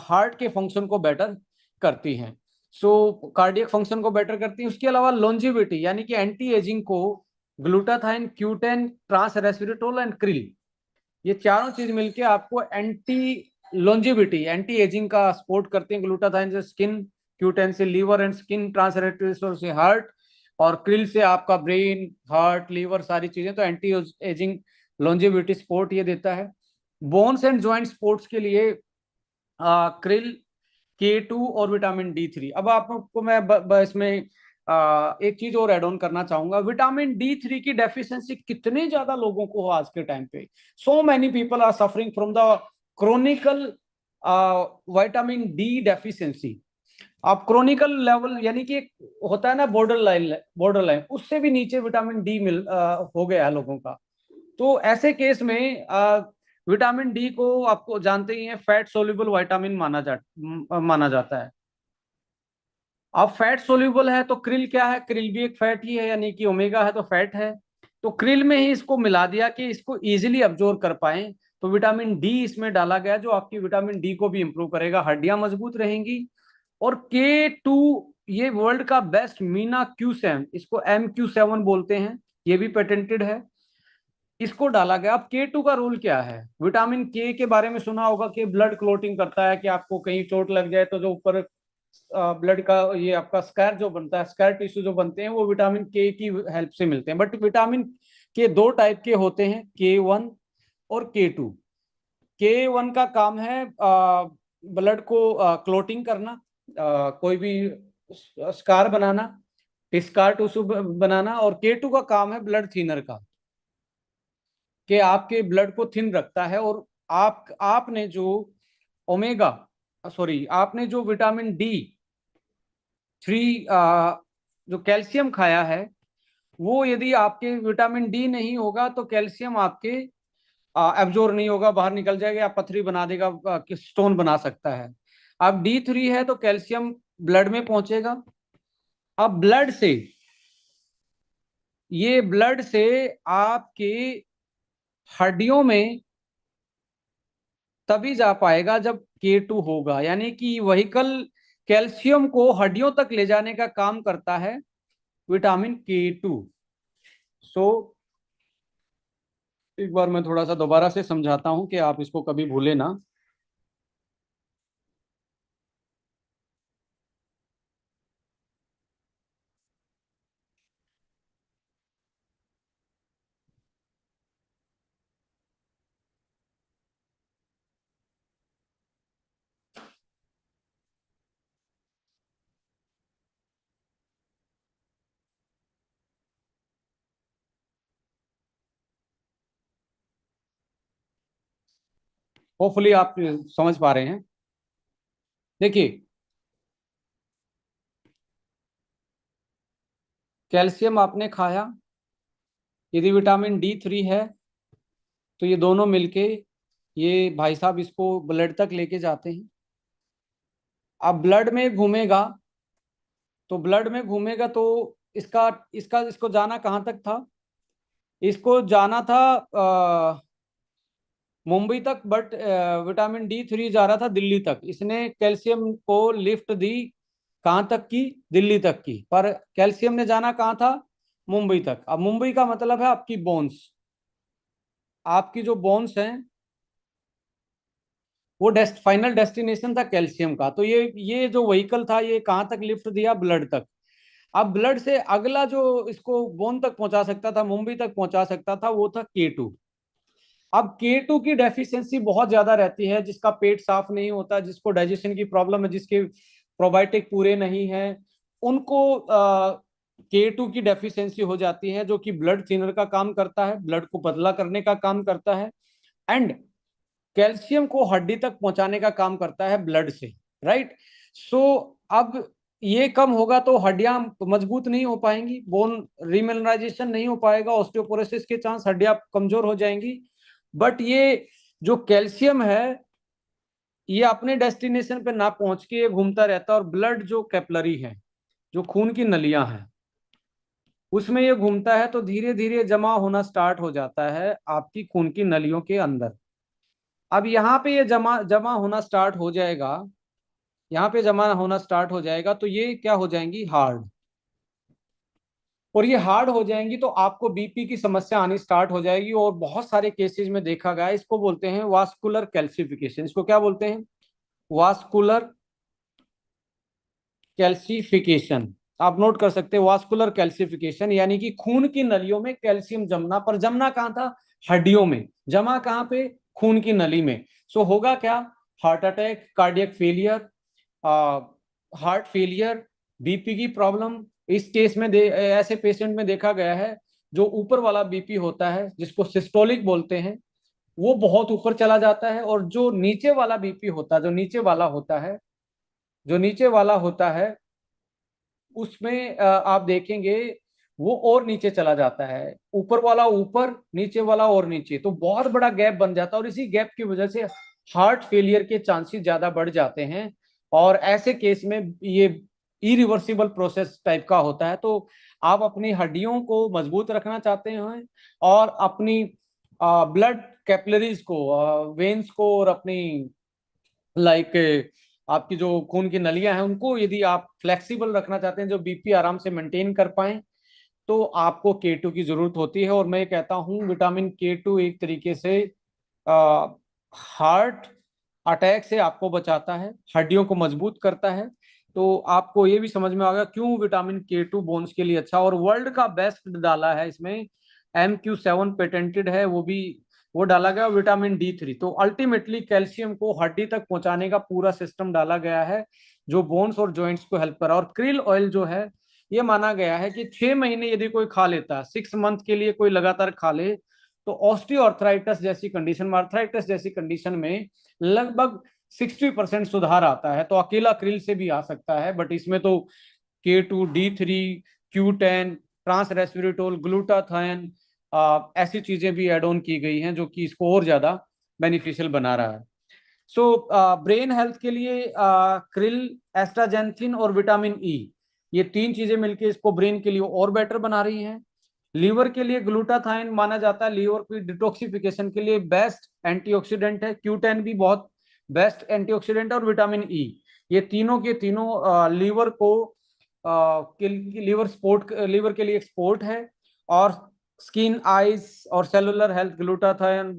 हार्ट के फंक्शन को बेटर करती हैं। सो कार्डियक फंक्शन को बेटर करती है। उसके अलावा लॉन्जिविटी यानी कि एंटी एजिंग को glutathione, Q10, trans resveratrol and krill, ये चारों चीज मिलके आपको एंटी लॉन्जिविटी, एंटी एजिंग का सपोर्ट करते हैं। ग्लूटाथाइन से स्किन, Q10 से liver and skin, trans resveratrol से हार्ट, और क्रिल से आपका ब्रेन, हार्ट, लीवर सारी चीजें। तो एंटी एजिंग लॉन्जिविटी सपोर्ट ये देता है। बोन्स एंड ज्वाइंट सपोर्ट्स के लिए क्रिल, K2 और विटामिन D3। अब आपको मैं इसमें एक चीज और एड ऑन करना चाहूंगा। विटामिन D3 की डेफिशिएंसी कितने ज्यादा लोगों को हो आज के टाइम पे। So many people are suffering from the chronicle vitamin D deficiency. अब क्रोनिकल लेवल यानी कि होता है ना बॉर्डर लाइन उससे भी नीचे विटामिन D हो गया है लोगों का। तो ऐसे केस में विटामिन D को आपको जानते ही हैं फैट सोल्यूबल विटामिन माना जाता है। अब फैट सोल्यूबल है तो क्रिल क्या है? क्रिल भी एक फैट ही है, यानी कि ओमेगा है तो फैट है। तो क्रिल में ही इसको मिला दिया कि इसको इजीली अब्जॉर्ब कर पाए। तो विटामिन D इसमें डाला गया जो आपकी विटामिन D को भी इंप्रूव करेगा, हड्डियां मजबूत रहेंगी। और K2, ये वर्ल्ड का बेस्ट मीना Q7, इसको MQ7 बोलते हैं, ये भी पेटेंटेड है, इसको डाला गया। अब K2 का रोल क्या है? विटामिन K के बारे में सुना होगा कि ब्लड क्लोटिंग करता है, कि आपको कहीं चोट लग जाए तो जो ऊपर ब्लड का ये आपका स्कार जो बनता है, स्कार टिश्यू जो बनते हैं वो विटामिन K की हेल्प से मिलते हैं। बट विटामिन के दो टाइप के होते हैं, K1 और K2। K1 का काम है ब्लड को क्लोटिंग करना, कोई भी स्कार बनाना, स्कार टिश्यू बनाना। और K2 का काम है ब्लड थिनर का, कि आपके ब्लड को थिन रखता है। और आपने जो ओमेगा सॉरी आपने जो विटामिन D3 जो कैल्शियम खाया है, वो यदि आपके विटामिन D नहीं होगा तो कैल्शियम आपके एब्जॉर्ब नहीं होगा, बाहर निकल जाएगा या पथरी बना देगा, कि स्टोन बना सकता है। अब D3 है तो कैल्शियम ब्लड में पहुंचेगा। अब ब्लड से आपके हड्डियों में तभी जा पाएगा जब K2 होगा, यानी कि वहीकल कैल्शियम को हड्डियों तक ले जाने का काम करता है विटामिन K2। सो एक बार मैं थोड़ा सा दोबारा से समझाता हूँ कि आप इसको कभी भूले ना। होपफुली आप समझ पा रहे हैं। देखिए, कैल्शियम आपने खाया, यदि विटामिन D3 है तो ये दोनों मिलके ये भाई साहब इसको ब्लड तक लेके जाते हैं। अब ब्लड में घूमेगा, तो ब्लड में घूमेगा तो इसका इसका इसको जाना कहाँ तक था? इसको जाना था मुंबई तक, बट विटामिन D3 जा रहा था दिल्ली तक। इसने कैल्शियम को लिफ्ट दी कहाँ तक की? दिल्ली तक की। पर कैल्शियम ने जाना कहाँ था? मुंबई तक। अब मुंबई का मतलब है आपकी बोन्स। आपकी जो बोन्स हैं, वो फाइनल डेस्टिनेशन था कैल्शियम का। तो ये जो व्हीकल था, ये कहाँ तक लिफ्ट दिया? ब्लड तक। अब ब्लड से अगला जो इसको बोन तक पहुंचा सकता था, मुंबई तक पहुंचा सकता था, वो था K2। अब K2 की डेफिशिएंसी बहुत ज्यादा रहती है, जिसका पेट साफ नहीं होता, जिसको डाइजेशन की प्रॉब्लम है, जिसके प्रोबायोटिक पूरे नहीं है, उनको K2 की डेफिशिएंसी हो जाती है, जो कि ब्लड थिनर का काम करता है, ब्लड को पतला करने का काम करता है, एंड कैल्शियम को हड्डी तक पहुंचाने का काम करता है ब्लड से। राइट। सो अब ये कम होगा तो हड्डियां मजबूत नहीं हो पाएंगी, बोन रीमिनराइजेशन नहीं हो पाएगा, ऑस्टियोपोरोसिस के चांस, हड्डियां कमजोर हो जाएंगी। बट ये जो कैल्शियम है, ये अपने डेस्टिनेशन पे ना पहुंच के ये घूमता रहता है, और ब्लड जो कैपलरी है, जो खून की नलियां हैं, उसमें ये घूमता है, तो धीरे धीरे जमा होना स्टार्ट हो जाता है आपकी खून की नलियों के अंदर। अब यहाँ पे ये जमा जमा होना स्टार्ट हो जाएगा, यहाँ पे जमा होना स्टार्ट हो जाएगा, तो ये क्या हो जाएंगी? हार्ड। और ये हार्ड हो जाएंगी तो आपको बीपी की समस्या आनी स्टार्ट हो जाएगी, और बहुत सारे केसेस में देखा गया है। इसको बोलते हैं वास्कुलर कैल्सिफिकेशन। इसको क्या बोलते हैं? Vascular calcification. आप नोट कर सकते हैं, वास्कुलर कैल्सिफिकेशन यानी कि खून की नलियों में कैल्शियम जमना। पर जमना कहाँ था? हड्डियों में। जमा कहाँ पे? खून की नली में। सो होगा क्या? Heart attack, cardiac failure, heart failure, BP की प्रॉब्लम। इस केस में ऐसे पेशेंट में देखा गया है, जो ऊपर वाला बीपी होता है, जिसको सिस्टोलिक बोलते हैं, वो बहुत ऊपर चला जाता है, और जो नीचे वाला बीपी होता है, जो नीचे वाला होता है, उसमें आप देखेंगे वो और नीचे चला जाता है। ऊपर वाला ऊपर, नीचे वाला और नीचे, तो बहुत बड़ा गैप बन जाता है, और इसी गैप की वजह से हार्ट फेलियर के चांसेस ज्यादा बढ़ जाते हैं। और ऐसे केस में ये इरिवर्सिबल प्रोसेस टाइप का होता है। तो आप अपनी हड्डियों को मजबूत रखना चाहते हैं, और अपनी ब्लड कैपिलरीज को, वेन्स को, और अपनी लाइक आपकी जो खून की नलियां हैं, उनको यदि आप फ्लेक्सिबल रखना चाहते हैं, जो बीपी आराम से मेंटेन कर पाए, तो आपको K2 की जरूरत होती है। और मैं कहता हूं विटामिन K2 एक तरीके से हार्ट अटैक से आपको बचाता है, हड्डियों को मजबूत करता है। तो आपको ये भी समझ में आ गया क्यों विटामिन K2 बोन्स के लिए अच्छा। और वर्ल्ड का बेस्ट डाला है इसमें, MQ7 पेटेंटेड है, वो डाला गया विटामिन D3। तो अल्टीमेटली कैल्शियम को हड्डी तक पहुंचाने का पूरा सिस्टम डाला गया है, जो बोन्स और जॉइंट्स को हेल्प करा। और क्रिल ऑयल जो है, ये माना गया है कि 6 महीने यदि कोई खा लेता है, 6 मंथ के लिए कोई लगातार खा ले, तो ऑस्टियोआर्थराइटिस जैसी कंडीशन, आर्थराइटिस जैसी कंडीशन में लगभग 60% सुधार आता है। तो अकेला क्रिल से भी आ सकता है, बट इसमें तो K2, D3, Q10, trans रेस्वेरेटोल, glutathione, ऐसी चीजें भी एड ऑन की गई हैं, जो कि इसको और ज्यादा बेनिफिशियल बना रहा है। सो ब्रेन हेल्थ के लिए क्रिल, एस्ट्राजेंथिन और विटामिन E, ये तीन चीजें मिलकर इसको ब्रेन के लिए और बेटर बना रही हैं। लीवर के लिए ग्लूटाथाइन माना जाता है लीवर की डिटॉक्सिफिकेशन के लिए बेस्ट एंटीऑक्सीडेंट है। Q10 भी बहुत बेस्ट एंटीऑक्सीडेंट है, और विटामिन E, ये तीनों के तीनों लीवर को लीवर के लिए एक्सपोर्ट है। और स्किन, आइज और cellular health, glutathione,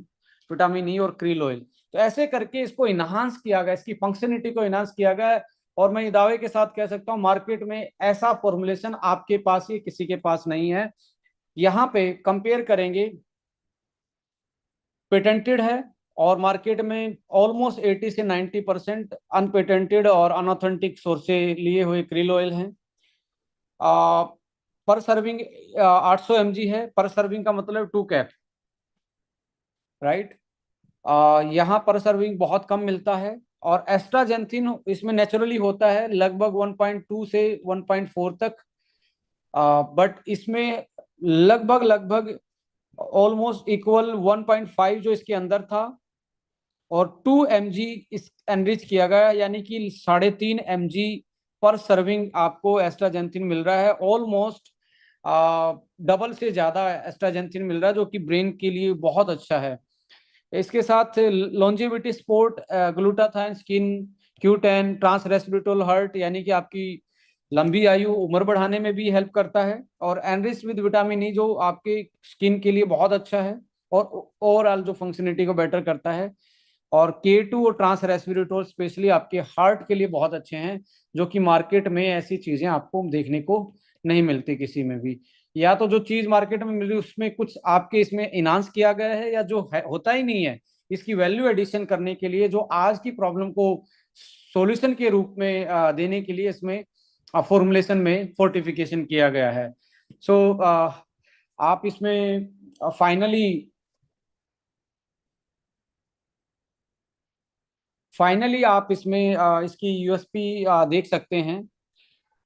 vitamin E और क्रील ऑयल। तो ऐसे करके इसको इन्हांस किया गया, इसकी फंक्शनलिटी को इन्हांस किया गया है। और मैं ये दावे के साथ कह सकता हूँ मार्केट में ऐसा फॉर्मुलेशन आपके पास ही किसी के पास नहीं है। यहाँ पे कंपेयर करेंगे, पेटेंटेड है और मार्केट में ऑलमोस्ट 80 से 90% अनपेटेंटेड और अनऑथेंटिक सोर्स से लिए हुए क्रिल ऑयल हैं। पर सर्विंग 800 mg है। पर सर्विंग का मतलब 2 कैप, राइट। यहाँ पर सर्विंग बहुत कम मिलता है। और एस्ट्राजेंथिन इसमें नेचुरली होता है लगभग 1.2 से 1.4 तक, बट इसमें लगभग लगभग ऑलमोस्ट इक्वल 1.5 जो इसके अंदर था, और 2 mg इस एनरिच किया गया, यानी कि 3.5 mg पर सर्विंग आपको एस्ट्राजेंथिन मिल रहा है। ऑलमोस्ट डबल से ज्यादा एस्ट्राजेंथिन मिल रहा है, जो कि ब्रेन के लिए बहुत अच्छा है। इसके साथ longevity support, glutathione, skin, Q10, trans resveratrol heart, यानी कि आपकी लंबी आयु, उम्र बढ़ाने में भी हेल्प करता है। और एनरिच विद विटामिन ई, जो आपके स्किन के लिए बहुत अच्छा है और ओवरऑल जो फंक्शनलिटी को बेटर करता है। और K2 और ट्रांस रेस्पिरेटोल स्पेशली आपके हार्ट के लिए बहुत अच्छे हैं, जो कि मार्केट में ऐसी चीजें आपको देखने को नहीं मिलती किसी में भी। या तो जो चीज मार्केट में मिल रही है उसमें कुछ आपके इसमें इनहांस किया गया है, या जो है होता ही नहीं है। इसकी वैल्यू एडिशन करने के लिए, जो आज की प्रॉब्लम को सॉल्यूशन के रूप में देने के लिए इसमें फॉर्मुलेशन में फोर्टिफिकेशन किया गया है। सो आप इसमें फाइनली आप इसमें इसकी यूएसपी देख सकते हैं।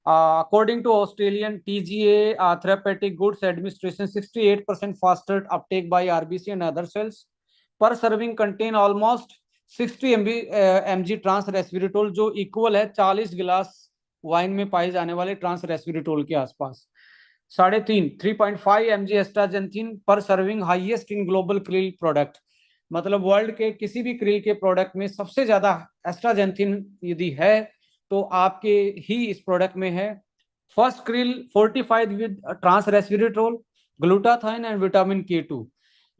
According to Australian TGA therapeutic goods administration, 68% faster uptake by RBC and other cells. Per serving contain almost 60 mg trans resveratrol, जो इक्वल है 40 गिलास वाइन में पाए जाने वाले ट्रांस रेस्विरेटोल के आसपास। 3.5 mg एस्ट्राजेंथिन पर serving, highest in global krill product. मतलब वर्ल्ड के किसी भी क्रिल के प्रोडक्ट में सबसे ज्यादा एस्ट्राजेंथिन यदि है तो आपके ही इस प्रोडक्ट में है। First krill fortified with trans resveratrol, glutathione and vitamin K2।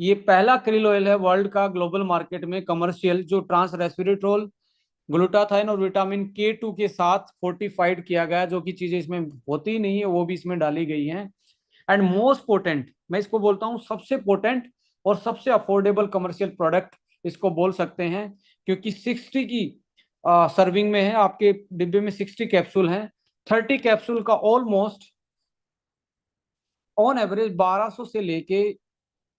ये पहला क्रिल ऑयल है वर्ल्ड का ग्लोबल मार्केट में कमर्शियल, जो ट्रांस रेस्विरेट्रोल, ग्लूटाथाइन और विटामिन K2 के साथ फोर्टिफाइड किया गया, जो कि चीजें इसमें होती ही नहीं है वो भी इसमें डाली गई हैं। एंड मोस्ट पोटेंट, मैं इसको बोलता हूँ सबसे पोटेंट और सबसे अफोर्डेबल कमर्शियल प्रोडक्ट इसको बोल सकते हैं, क्योंकि 60 की सर्विंग में है। आपके डिब्बे में 60 कैप्सूल हैं। 30 कैप्सूल का ऑलमोस्ट ऑन एवरेज 1200 से लेके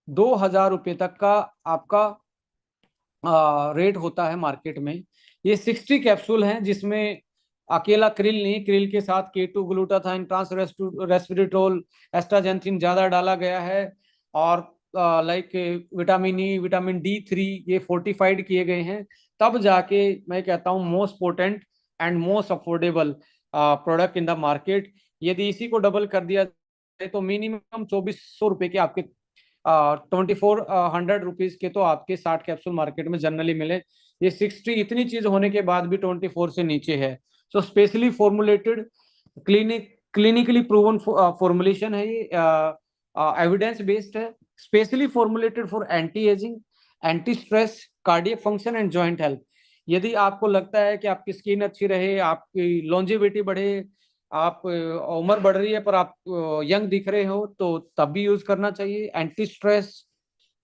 2000 रुपये तक का आपका रेट होता है मार्केट में। ये 60 कैप्सूल हैं, जिसमें अकेला क्रिल नहीं, क्रिल के साथ K2, ग्लूटाथाइन, ट्रांस रेस्विरेट्रोल, एस्ट्राजेंथिन ज्यादा डाला गया है। और like vitamin E, vitamin D3 ये फोर्टिफाइड किए गए हैं। तब जाके मैं कहता हूँ most potent and most affordable product in the market. यदि इसी को डबल कर दिया जाए तो मिनिमम 2400 रुपये के आपके 2400 रुपीज के तो आपके 60 कैप्सूल मार्केट में जनरली मिले। ये 60 इतनी चीज होने के बाद भी 24 से नीचे है। So specially formulated, clinically proven formulation है ये, एविडेंस बेस्ड है। Specially formulated for anti ageing, anti stress, cardiac function and joint health. यदि आपको लगता है कि आपकी स्किन अच्छी रहे, आपकी लॉन्जेविटी बढ़े, आप उम्र बढ़ रही है पर आप यंग दिख रहे हो, तो तब भी यूज करना चाहिए। एंटी स्ट्रेस,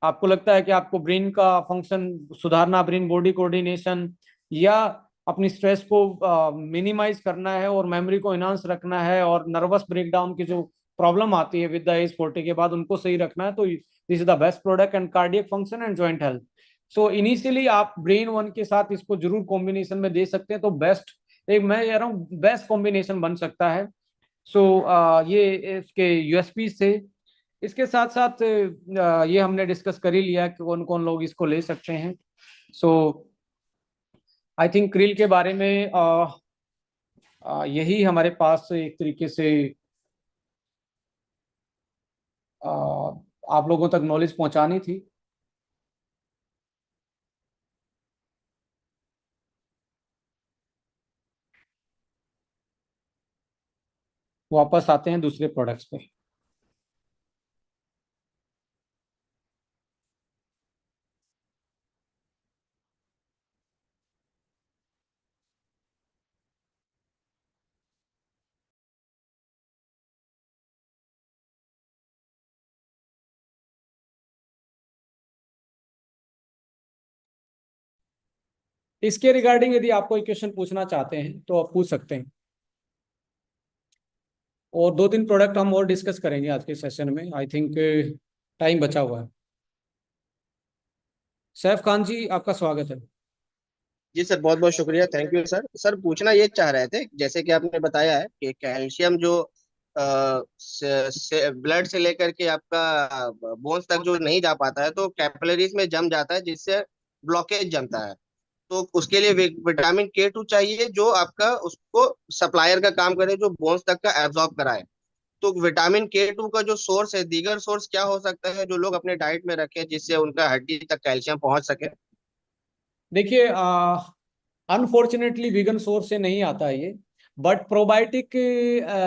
आपको लगता है कि आपको ब्रेन का फंक्शन सुधारना, ब्रेन बॉडी कोऑर्डिनेशन, या अपनी स्ट्रेस को मिनिमाइज करना है और मेमोरी को इनहांस रखना है, और नर्वस ब्रेकडाउन की जो प्रॉब्लम आती है विद द एज 40 के बाद उनको सही रखना है, तो this is the best product. And cardiac function and joint health, so initially आप ब्रेन वन के साथ इसको जरूर कॉम्बिनेशन में दे सकते हैं, तो बेस्ट, एक मैं कह रहा हूँ बेस्ट कॉम्बिनेशन बन सकता है। सो ये इसके यूएसपी से। इसके साथ साथ ये हमने डिस्कस कर ही लिया कि कौन कौन लोग इसको ले सकते हैं। सो आई थिंक क्रिल के बारे में यही हमारे पास एक तरीके से अ, आप लोगों तक नॉलेज पहुंचानी थी। वापस आते हैं दूसरे प्रोडक्ट्स पे। इसके रिगार्डिंग यदि आप कोई क्वेश्चन पूछना चाहते हैं तो आप पूछ सकते हैं, और 2-3 प्रोडक्ट हम और डिस्कस करेंगे आज के सेशन में। आई थिंक टाइम बचा हुआ है। सैफ खान जी, आपका स्वागत है। जी सर, बहुत बहुत शुक्रिया, थैंक यू सर। सर पूछना ये चाह रहे थे, जैसे कि आपने बताया है कि कैल्शियम जो ब्लड से लेकर के आपका बोन्स तक जो नहीं जा पाता है तो कैपिलरीज में जम जाता है, जिससे ब्लॉकेज जमता है। तो उसके लिए विटामिन K2 चाहिए, जो आपका उसको सप्लायर का काम करे, जो बोन्स तक का एब्जॉर्ब कराए। तो विटामिन K2 का जो सोर्स है, दीगर सोर्स क्या हो सकता है जो लोग अपने डाइट में रखें, जिससे उनका हड्डी तक कैल्शियम पहुंच सके? देखिए, अनफॉर्चुनेटली वीगन सोर्स से नहीं आता है ये, बट प्रोबायोटिक,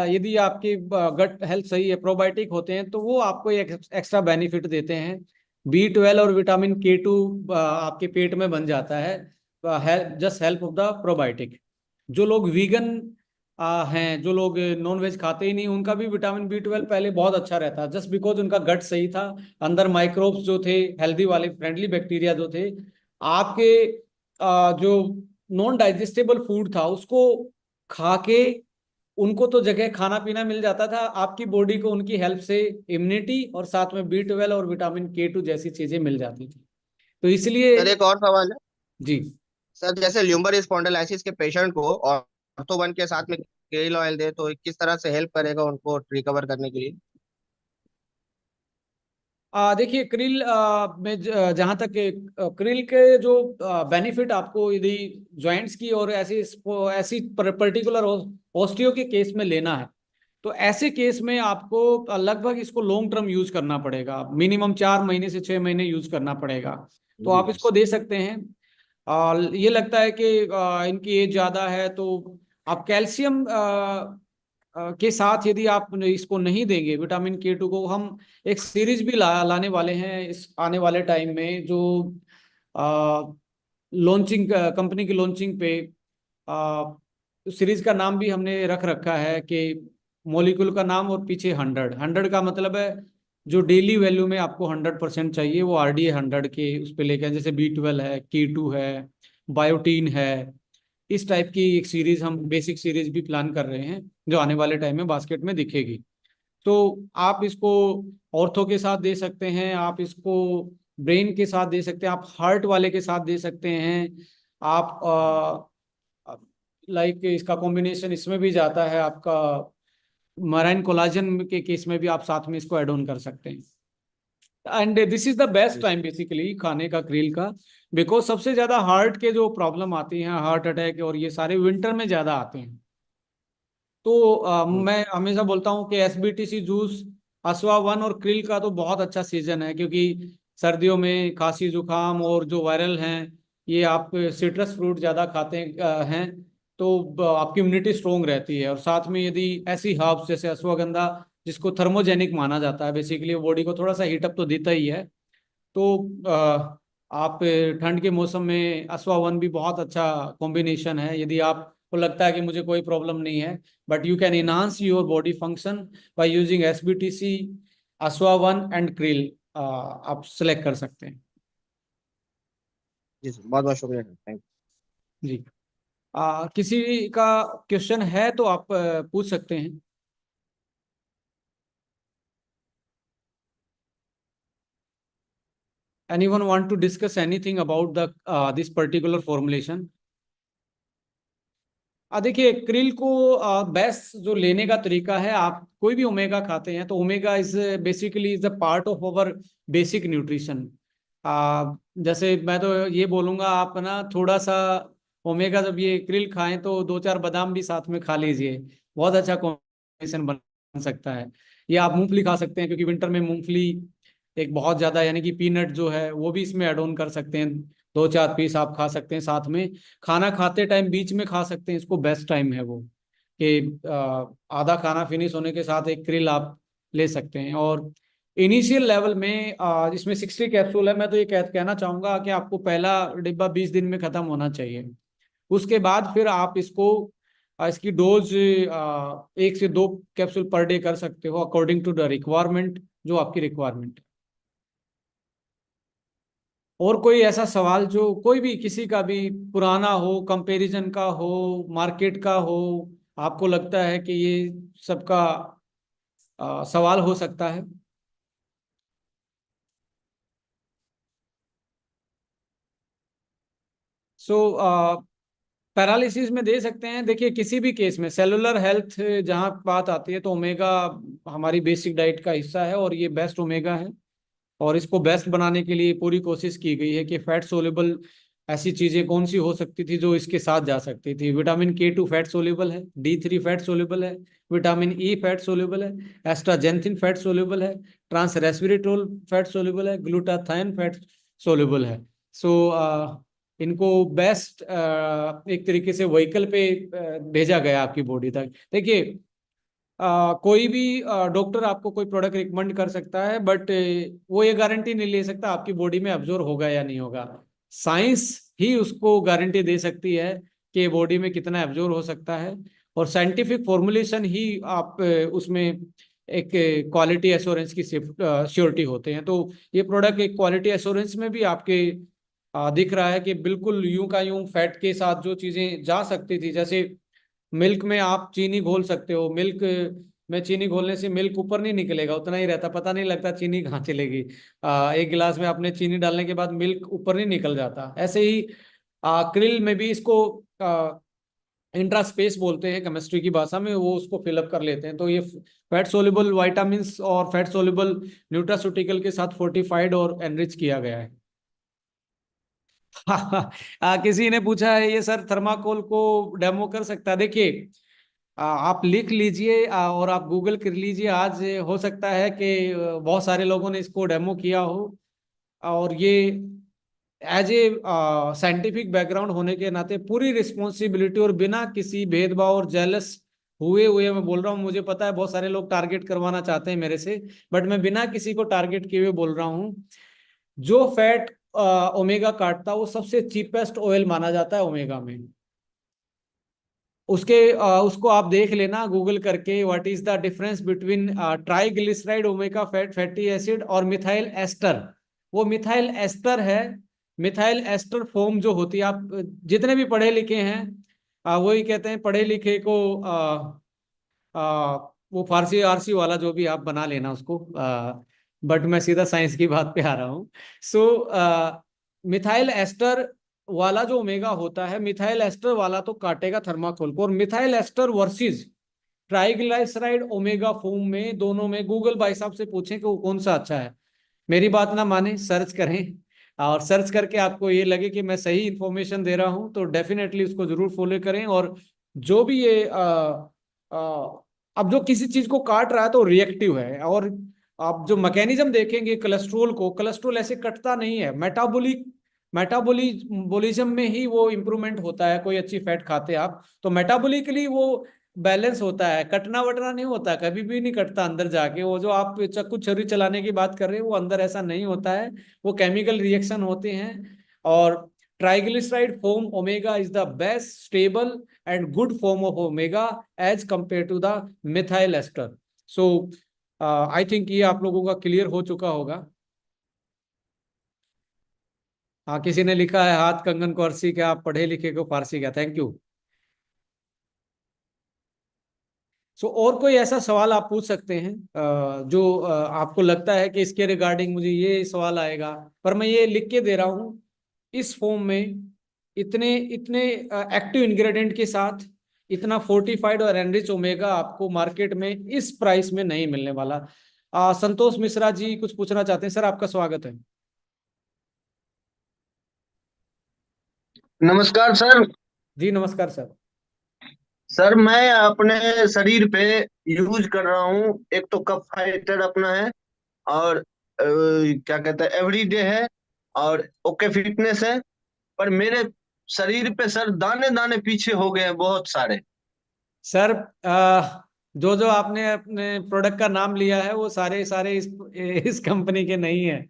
यदि आपकी गट हेल्थ सही है, प्रोबायोटिक होते हैं तो वो आपको एक एक्स्ट्रा बेनिफिट देते हैं। B12 और विटामिन K2 आपके पेट में बन जाता है, just help of the probiotic. जो लोग वीगन हैं, जो लोग नॉन वेज खाते ही नहीं, उनका भी विटामिन B12 पहले बहुत अच्छा रहता, जस्ट बिकॉज उनका गट सही था। अंदर माइक्रोब्स जो थे, हेल्दी वाले फ्रेंडली बैक्टीरिया जो थे, आपके जो नॉन डाइजेस्टेबल फूड था उसको खा के उनको तो जगह खाना पीना मिल जाता था, आपकी बॉडी को उनकी हेल्प से इम्यूनिटी और साथ में B12 और विटामिन K2 जैसी चीजें मिल जाती थी, तो इसलिए। सर एक और सवाल है। जी। सर जैसे ल्यूमर स्पॉन्डिलाइसिस के पेशेंट को ऑर्थो 1 के साथ में केल ऑयल दे तो किस तरह से हेल्प करेगा उनको रिकवर करने के लिए? देखिए, क्रिल में जहाँ तक क्रिल के जो बेनिफिट आपको यदि जॉइंट्स की और ऐसी ऐसी पर्टिकुलर ऑस्टियो के केस में लेना है, तो ऐसे केस में आपको लगभग इसको लॉन्ग टर्म यूज करना पड़ेगा, मिनिमम 4 महीने से 6 महीने यूज करना पड़ेगा। तो जी आप इसको दे सकते हैं। ये लगता है कि इनकी एज ज़्यादा है, तो आप कैल्शियम के साथ यदि आप इसको नहीं देंगे विटामिन K2 को, हम एक सीरीज भी लाने वाले हैं इस आने वाले टाइम में, जो लॉन्चिंग, कंपनी की लॉन्चिंग पे सीरीज का नाम भी हमने रख रखा है कि मॉलिक्यूल का नाम और पीछे 100 का मतलब है जो डेली वैल्यू में आपको 100% चाहिए, वो RDA 100 के उस पर लेके आए। जैसे B12 है, K2 है, बायोटीन है, इस टाइप की एक सीरीज, हम बेसिक सीरीज भी प्लान कर रहे हैं जो आने वाले टाइम में बास्केट में दिखेगी। तो आप इसको ऑर्थो के साथ दे सकते हैं, आप इसको ब्रेन के साथ दे सकते हैं, आप हार्ट वाले के साथ दे सकते हैं। आप लाइक इसका कॉम्बिनेशन इसमें भी जाता है आपका, मराइन कोलाजन के केस में भी आप साथ में इसको ऐड ऑन कर सकते हैं। And this is the best जी टाइम बेसिकली खाने का क्रील का, बिकॉज सबसे ज्यादा हार्ट के जो प्रॉब्लम आती हैं, हार्ट अटैक और ये सारे विंटर में ज्यादा आते हैं। तो मैं हमेशा बोलता हूँ कि SBTC जूस, असवा 1 और क्रिल का तो बहुत अच्छा सीजन है, क्योंकि सर्दियों में खांसी जुकाम और जो वायरल हैं, ये आप सिट्रस फ्रूट ज़्यादा खाते हैं, तो आपकी इम्यूनिटी स्ट्रोंग रहती है। और साथ में यदि ऐसी हर्ब्स जैसे अश्वगंधा, जिसको थर्मोजेनिक माना जाता है, बेसिकली बॉडी को थोड़ा सा हीटअप तो देता ही है, तो आप ठंड के मौसम में असवा 1 भी बहुत अच्छा कॉम्बिनेशन है। यदि आपको लगता है कि मुझे कोई प्रॉब्लम नहीं है, but you can enhance your body function by using SBTC, असवा 1 and krill, आप सेलेक्ट कर सकते हैं। जी सर, बहुत बहुत शुक्रिया, थैंक जी। किसी का क्वेश्चन है तो आप पूछ सकते हैं। Anyone want to discuss anything about the this particular formulation? देखिए, क्रिल को बेस्ट जो लेने का तरीका है, आप कोई भी ओमेगा खाते हैं तो omega is basically is a part of our basic nutrition. जैसे मैं तो ये बोलूँगा, आप ना थोड़ा सा ओमेगा, जब ये क्रिल खाएं तो 2-4 बादाम भी साथ में खा लीजिए, बहुत अच्छा कॉम्बिनेशन बन सकता है। या आप मूंगफली खा सकते हैं, क्योंकि विंटर में मूंगफली एक बहुत ज़्यादा, यानी कि पीनट जो है वो भी इसमें ऐड ऑन कर सकते हैं, 2-4 पीस आप खा सकते हैं साथ में। खाना खाते टाइम बीच में खा सकते हैं इसको, बेस्ट टाइम है वो, कि आधा खाना फिनिश होने के साथ एक क्रिल आप ले सकते हैं। और इनिशियल लेवल में इसमें 60 कैप्सूल है, मैं तो ये कहना चाहूँगा कि आपको पहला डिब्बा 20 दिन में ख़त्म होना चाहिए। उसके बाद फिर आप इसको इसकी डोज 1 से 2 कैप्सूल पर डे कर सकते हो, अकॉर्डिंग टू द रिक्वायरमेंट, जो आपकी रिक्वायरमेंट है। और कोई ऐसा सवाल जो कोई भी किसी का भी पुराना हो, कंपैरिजन का हो, मार्केट का हो, आपको लगता है कि ये सबका सवाल हो सकता है? सो पैरालिसिस में दे सकते हैं। देखिए किसी भी केस में सेलुलर हेल्थ जहाँ बात आती है तो ओमेगा हमारी बेसिक डाइट का हिस्सा है, और ये बेस्ट ओमेगा है। और इसको बेस्ट बनाने के लिए पूरी कोशिश की गई है कि फैट सोल्यूबल ऐसी चीजें कौन सी हो सकती थी जो इसके साथ जा सकती थी। विटामिन K2 फैट सोल्यूबल है, D3 फैट सोल्यूबल है, विटामिन E फैट सोल्यूबल है, एस्ट्राजेंथिन फैट सोल्यूबल है, ट्रांस रेस्वेरेट्रोल फैट सोल्यूबल है, ग्लूटाथाइन फैट सोल्यूबल है। सो इनको बेस्ट एक तरीके से व्हीकल पे भेजा गया आपकी बॉडी तक। देखिए कोई भी डॉक्टर आपको कोई प्रोडक्ट रिकमेंड कर सकता है, बट वो ये गारंटी नहीं ले सकता आपकी बॉडी में अब्जॉर्ब होगा या नहीं होगा। साइंस ही उसको गारंटी दे सकती है कि बॉडी में कितना एब्जॉर्ब हो सकता है, और साइंटिफिक फॉर्मुलेशन ही आप उसमें एक क्वालिटी एश्योरेंस की श्योरिटी होते हैं। तो ये प्रोडक्ट एक क्वालिटी एश्योरेंस में भी आपके दिख रहा है कि बिल्कुल यूं का यूं फैट के साथ जो चीजें जा सकती थी, जैसे मिल्क में आप चीनी घोल सकते हो, मिल्क में चीनी घोलने से मिल्क ऊपर नहीं निकलेगा, उतना ही रहता, पता नहीं लगता चीनी कहाँ चलेगी। एक गिलास में आपने चीनी डालने के बाद मिल्क ऊपर नहीं निकल जाता। ऐसे ही क्रिल में भी इसको इंट्रा स्पेस बोलते हैं केमिस्ट्री की भाषा में, वो उसको फिलअप कर लेते हैं। तो ये फैट सोल्यूबल वाइटामिन और फैट सोल्यूबल न्यूट्रास्यूटिकल के साथ फोर्टिफाइड और एनरिच किया गया है। किसी ने पूछा है ये सर थर्माकोल को डेमो कर सकता है? देखिए आप लिख लीजिए और आप गूगल कर लीजिए। आज हो सकता है कि बहुत सारे लोगों ने इसको डेमो किया हो, और ये एज ए साइंटिफिक बैकग्राउंड होने के नाते पूरी रिस्पॉन्सिबिलिटी और बिना किसी भेदभाव और जेलस हुए हुए मैं बोल रहा हूँ। मुझे पता है बहुत सारे लोग टारगेट करवाना चाहते हैं मेरे से, बट मैं बिना किसी को टारगेट किए हुए बोल रहा हूँ। जो फैट ओमेगा काटता है वो सबसे चीपेस्ट ऑयल माना जाता है ओमेगा में। उसको आप देख लेना गूगल करके, what is the difference between triglyceride omega fatty acid और मिथाइल एस्टर। वो मिथाइल एस्टर है। मिथाइल एस्टर फॉर्म जो होती है, आप जितने भी पढ़े लिखे हैं वही कहते हैं पढ़े लिखे को वो फारसी आरसी वाला जो भी आप बना लेना उसको। बट मैं सीधा साइंस की बात पे आ रहा हूँ। सो मिथाइल एस्टर वाला जो ओमेगा होता है, मिथाइल एस्टर वाला तो काटेगा थर्माकोल को, और methyl ester versus triglyceride omega form में, दोनों में गूगल भाई साहब से पूछें कि वो कौन सा अच्छा है। मेरी बात ना माने, सर्च करें, और सर्च करके आपको ये लगे कि मैं सही इंफॉर्मेशन दे रहा हूं तो डेफिनेटली उसको जरूर फॉलो करें। और जो भी ये अब जो किसी चीज को काट रहा है तो रिएक्टिव है। और आप जो मैकेनिज्म देखेंगे कोलेस्ट्रोल को, कोलेस्ट्रोल ऐसे कटता नहीं है, मेटाबॉलिज्म में ही वो इंप्रूवमेंट होता है। कोई अच्छी फैट खाते हैं आप तो मेटाबॉलिकली वो बैलेंस होता है, कटना वटना नहीं होता, कभी भी नहीं कटता अंदर जाके। वो जो आप चाकू छुरी चलाने की बात कर रहे हैं वो अंदर ऐसा नहीं होता है, वो केमिकल रिएक्शन होते हैं। और triglyceride form omega is the best stable and good form of omega as compared to the methyl ester. So I think ये आप लोगों का क्लियर हो चुका होगा। हाँ, किसी ने लिखा है हाथ कंगन को अरसी क्या, आप पढ़े लिखे को फारसी क्या। Thank you. सो और कोई ऐसा सवाल आप पूछ सकते हैं जो आपको लगता है कि इसके रिगार्डिंग मुझे ये सवाल आएगा, पर मैं ये लिख के दे रहा हूँ इस फॉर्म में, इतने इतने एक्टिव इंग्रेडिएंट के साथ, इतना फोर्टिफाइड और एनरिच ओमेगा आपको मार्केट में इस प्राइस में नहीं मिलने वाला। संतोष मिश्रा जी कुछ पूछना चाहते हैं सर, आपका स्वागत है। नमस्कार सर। जी नमस्कार सर। सर मैं अपने शरीर पे यूज कर रहा हूँ, एक तो कफ फाइटर अपना है, और क्या कहते हैं एवरीडे है, और ओके फिटनेस है। पर मेरे शरीर पे सर दाने दाने पीछे हो गए हैं बहुत सारे। सर जो जो आपने अपने प्रोडक्ट का नाम लिया है वो सारे सारे इस कंपनी के नहीं है।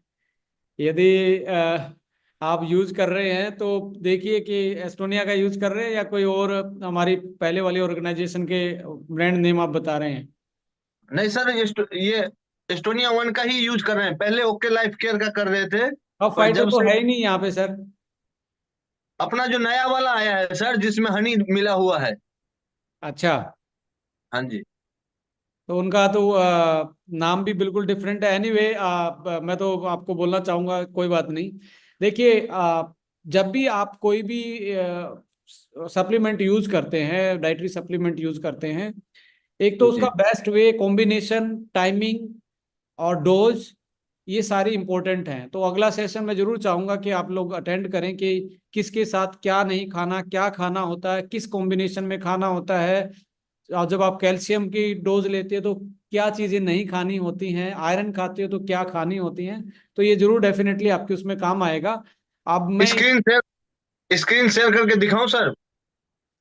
यदि आप यूज कर रहे हैं तो देखिए कि एस्टोनिया का यूज कर रहे हैं या कोई और हमारी पहले वाली ऑर्गेनाइजेशन के ब्रांड नेम आप बता रहे हैं। नहीं सर, ये एस्टोनिया वन का ही यूज कर रहे हैं, पहले ओके लाइफ केयर का कर रहे थे। अब पर फाइटर जब तो से है ही नहीं यहाँ पे सर। अपना जो नया वाला आया है सर, जिसमें हनी मिला हुआ है। अच्छा, हाँ जी। तो उनका तो नाम भी बिल्कुल डिफरेंट है। एनीवे मैं तो आपको बोलना चाहूँगा, कोई बात नहीं। देखिए, जब भी आप कोई भी सप्लीमेंट यूज करते हैं, डाइटरी सप्लीमेंट यूज करते हैं, एक तो उसका जी बेस्ट वे, कॉम्बिनेशन, टाइमिंग और डोज, ये सारी इंपॉर्टेंट हैं। तो अगला सेशन मैं जरूर चाहूंगा कि आप लोग अटेंड करें कि किसके साथ क्या नहीं खाना, क्या खाना होता है, किस कॉम्बिनेशन में खाना होता है। और जब आप कैल्शियम की डोज लेते हो तो क्या चीजें नहीं खानी होती हैं, आयरन खाते हो तो क्या खानी होती हैं। तो ये जरूर डेफिनेटली आपके उसमें काम आएगा। अब मैं स्क्रीन शेयर करके दिखाऊं सर?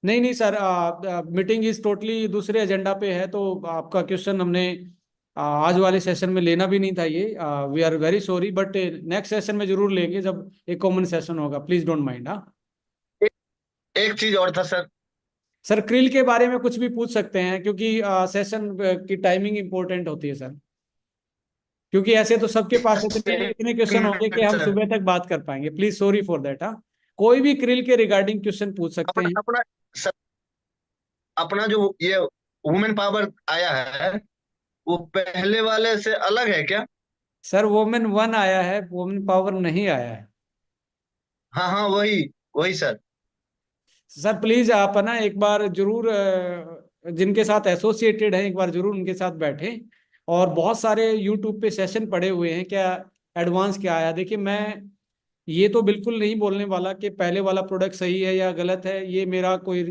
नहीं नहीं सर, मीटिंग इज टोटली दूसरे एजेंडा पे है, तो आपका क्वेश्चन हमने आज वाले सेशन में लेना भी नहीं था ये। We are very sorry, but next session में जरूर लेंगे जब एक कॉमन सेशन होगा। Please don't mind. हाँ एक, एक चीज और था सर। सर, क्रिल के बारे में कुछ भी पूछ सकते हैं, क्योंकि सेशन की टाइमिंग इंपॉर्टेंट होती है सर। क्योंकि ऐसे तो सबके पास इतने एक इतने क्वेश्चन होंगे कि मिनट हम सर। सुबह तक बात कर पाएंगे। Please sorry for that. हाँ, कोई भी क्रिल के रिगार्डिंग क्वेश्चन पूछ सकते अपना हैं। अपना सर, अपना जो ये वुमेन पावर आया है, वो पहले वाले से अलग है क्या? सर, वोमेन वन आया है, वोमेन पावर नहीं आया है। हाँ हाँ, वही वही सर। सर प्लीज आप ना एक बार जरूर जिनके साथ एसोसिएटेड हैं, एक बार जरूर उनके साथ बैठें। और बहुत सारे यूट्यूब पे सेशन पड़े हुए हैं, क्या एडवांस क्या आया। देखिए, मैं ये तो बिल्कुल नहीं बोलने वाला कि पहले वाला प्रोडक्ट सही है या गलत है। ये मेरा कोई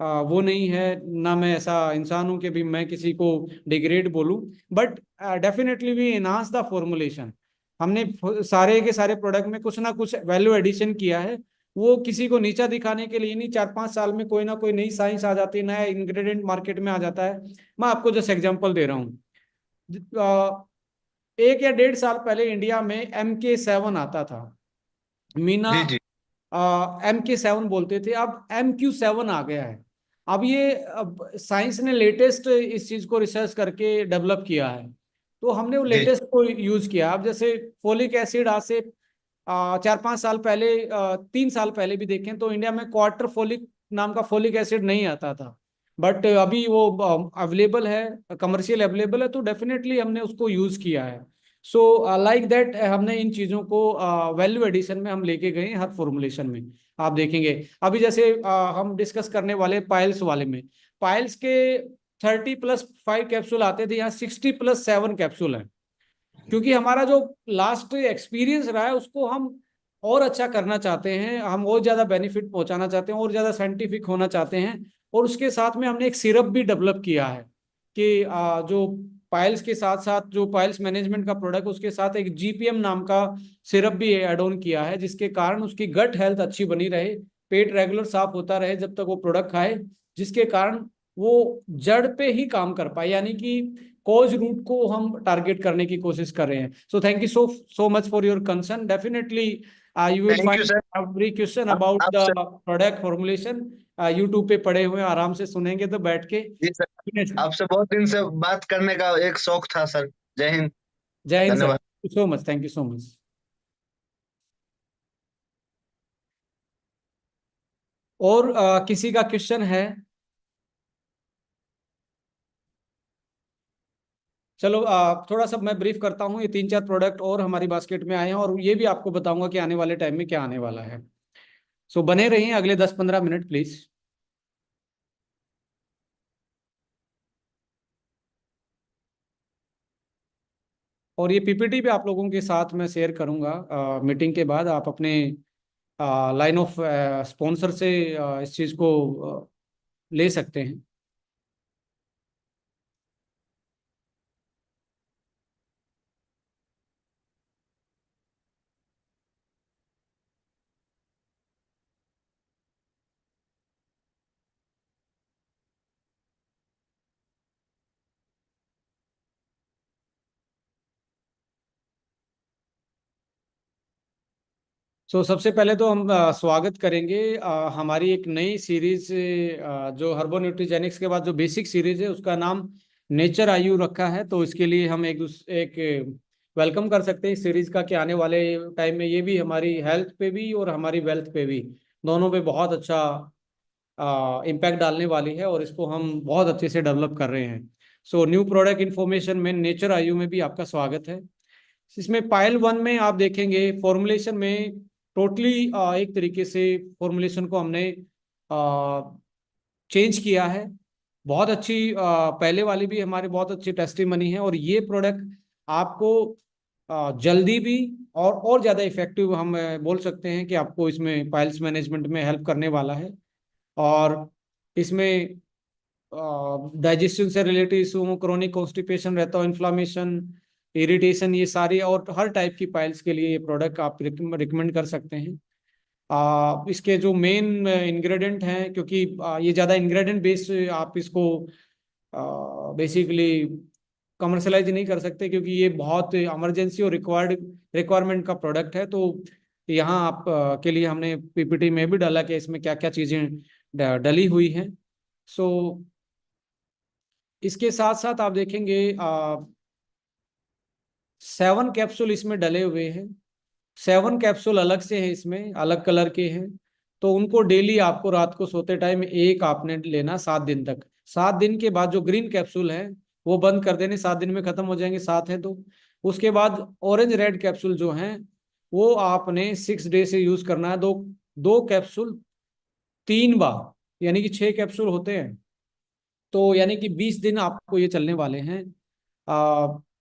वो नहीं है, ना मैं ऐसा इंसान हूं कि भी मैं किसी को डिग्रेड बोलूं। But definitely we enhance the formulation. हमने सारे के सारे प्रोडक्ट में कुछ ना कुछ वैल्यू एडिशन किया है। वो किसी को नीचा दिखाने के लिए नहीं, 4-5 साल में कोई ना कोई नई साइंस आ जाती है, नया इंग्रेडिएंट मार्केट में आ जाता है। मैं आपको जस्ट एग्जांपल दे रहा हूँ। 1 या 1.5 साल पहले इंडिया में MK7 आता था। मीना जी जी MK7 बोलते थे, अब MQ7 आ गया है। अब ये, अब साइंस ने लेटेस्ट इस चीज को रिसर्च करके डेवलप किया है, तो हमने वो जी लेटेस्ट को यूज किया। अब जैसे फोलिक एसिड, आज से 4-5 साल पहले, 3 साल पहले भी देखें तो इंडिया में क्वार्टर फोलिक नाम का फोलिक एसिड नहीं आता था। बट अभी वो अवेलेबल है, कमर्शियल अवेलेबल है, तो डेफिनेटली हमने उसको यूज किया है। सो लाइक दैट हमने इन चीज़ों को वैल्यू एडिशन में हम लेके गए हैं हर फॉर्मुलेशन में। आप देखेंगे अभी जैसे हम डिस्कस करने वाले पाइल्स वाले में, पाइल्स के 30+5 कैप्सूल आते थे, यहाँ 60+7 कैप्सूल है। क्योंकि हमारा जो लास्ट एक्सपीरियंस रहा है उसको हम और अच्छा करना चाहते हैं, हम और ज़्यादा बेनिफिट पहुंचाना चाहते हैं, और ज़्यादा साइंटिफिक होना चाहते हैं। और उसके साथ में हमने एक सिरप भी डेवलप किया है कि जो पाइल्स के साथ साथ, जो पाइल्स मैनेजमेंट का प्रोडक्ट, उसके साथ एक GPM नाम का सिरप भी ऐड ऑन किया है, जिसके कारण उसकी गट हेल्थ अच्छी बनी रहे, पेट रेगुलर साफ होता रहे जब तक वो प्रोडक्ट खाए, जिसके कारण वो जड़ पे ही काम कर पाए, यानी कि कॉज रूट को हम टारगेट करने की कोशिश कर रहे हैं। So thank you so so much for your concern. Definitely you will thank you find sir. Every question आप अबाउट द आपसे प्रोडक्ट फॉर्मुलेशन। यूट्यूब पे पड़े हुए हैं, आराम से सुनेंगे तो बैठ के। जी सर, आपसे बहुत दिन से बात करने का एक शौक था सर। जय हिंद। जय हिंद सर, धन्यवाद। Thank you so much, thank you so much. और किसी का क्वेश्चन है? चलो थोड़ा सा मैं ब्रीफ करता हूँ। ये 3-4 प्रोडक्ट और हमारी बास्केट में आए हैं, और ये भी आपको बताऊंगा कि आने वाले टाइम में क्या आने वाला है। सो बने रहिए अगले 10-15 मिनट प्लीज। और ये PPT भी आप लोगों के साथ मैं शेयर करूंगा मीटिंग के बाद। आप अपने लाइन ऑफ स्पॉन्सर से इस चीज़ को ले सकते हैं। सबसे पहले तो हम स्वागत करेंगे हमारी एक नई सीरीज, जो हर्बो न्यूट्रीजेनिक्स के बाद जो बेसिक सीरीज है उसका नाम नेचर आयु रखा है। तो इसके लिए हम एक वेलकम कर सकते हैं इस सीरीज का, कि आने वाले टाइम में ये भी हमारी हेल्थ पे भी और हमारी वेल्थ पे भी, दोनों पे बहुत अच्छा इम्पैक्ट डालने वाली है, और इसको हम बहुत अच्छे से डेवलप कर रहे हैं। सो न्यू प्रोडक्ट इन्फॉर्मेशन में नेचर आयु में भी आपका स्वागत है। इसमें पायल 1 में आप देखेंगे फॉर्मुलेशन में टोटली एक तरीके से फॉर्मुलेशन को हमने चेंज किया है। बहुत अच्छी पहले वाली भी हमारे बहुत अच्छी टेस्टिमनी है, और ये प्रोडक्ट आपको जल्दी भी और ज़्यादा इफेक्टिव हम बोल सकते हैं कि आपको इसमें पाइल्स मैनेजमेंट में हेल्प करने वाला है। और इसमें डाइजेशन से रिलेटेड इशू, क्रोनिक कॉन्स्टिपेशन रहता हो, इन्फ्लामेशन, इरिटेशन, ये सारी और हर टाइप की पाइल्स के लिए ये प्रोडक्ट आप रिकमेंड कर सकते हैं। इसके जो मेन इंग्रेडिएंट हैं, क्योंकि ये ज़्यादा इंग्रेडिएंट बेस्ड आप इसको बेसिकली कमर्शलाइज नहीं कर सकते, क्योंकि ये बहुत इमरजेंसी और रिक्वायरमेंट का प्रोडक्ट है। तो यहाँ आप के लिए हमने पीपीटी में भी डाला कि इसमें क्या क्या चीज़ें डली हुई हैं। सो इसके साथ साथ आप देखेंगे 7 कैप्सूल इसमें डले हुए हैं। 7 कैप्सूल अलग से हैं, इसमें अलग कलर के हैं। तो उनको डेली आपको रात को सोते टाइम एक आपने लेना 7 दिन तक। 7 दिन के बाद जो ग्रीन कैप्सूल है वो बंद कर देने, 7 दिन में खत्म हो जाएंगे, 7 है तो। उसके बाद ऑरेंज रेड कैप्सूल जो हैं वो आपने 6 डे से यूज करना है। दो दो कैप्सूल 3 बार, यानी कि 6 कैप्सूल होते हैं। तो यानी कि 20 दिन आपको ये चलने वाले हैं।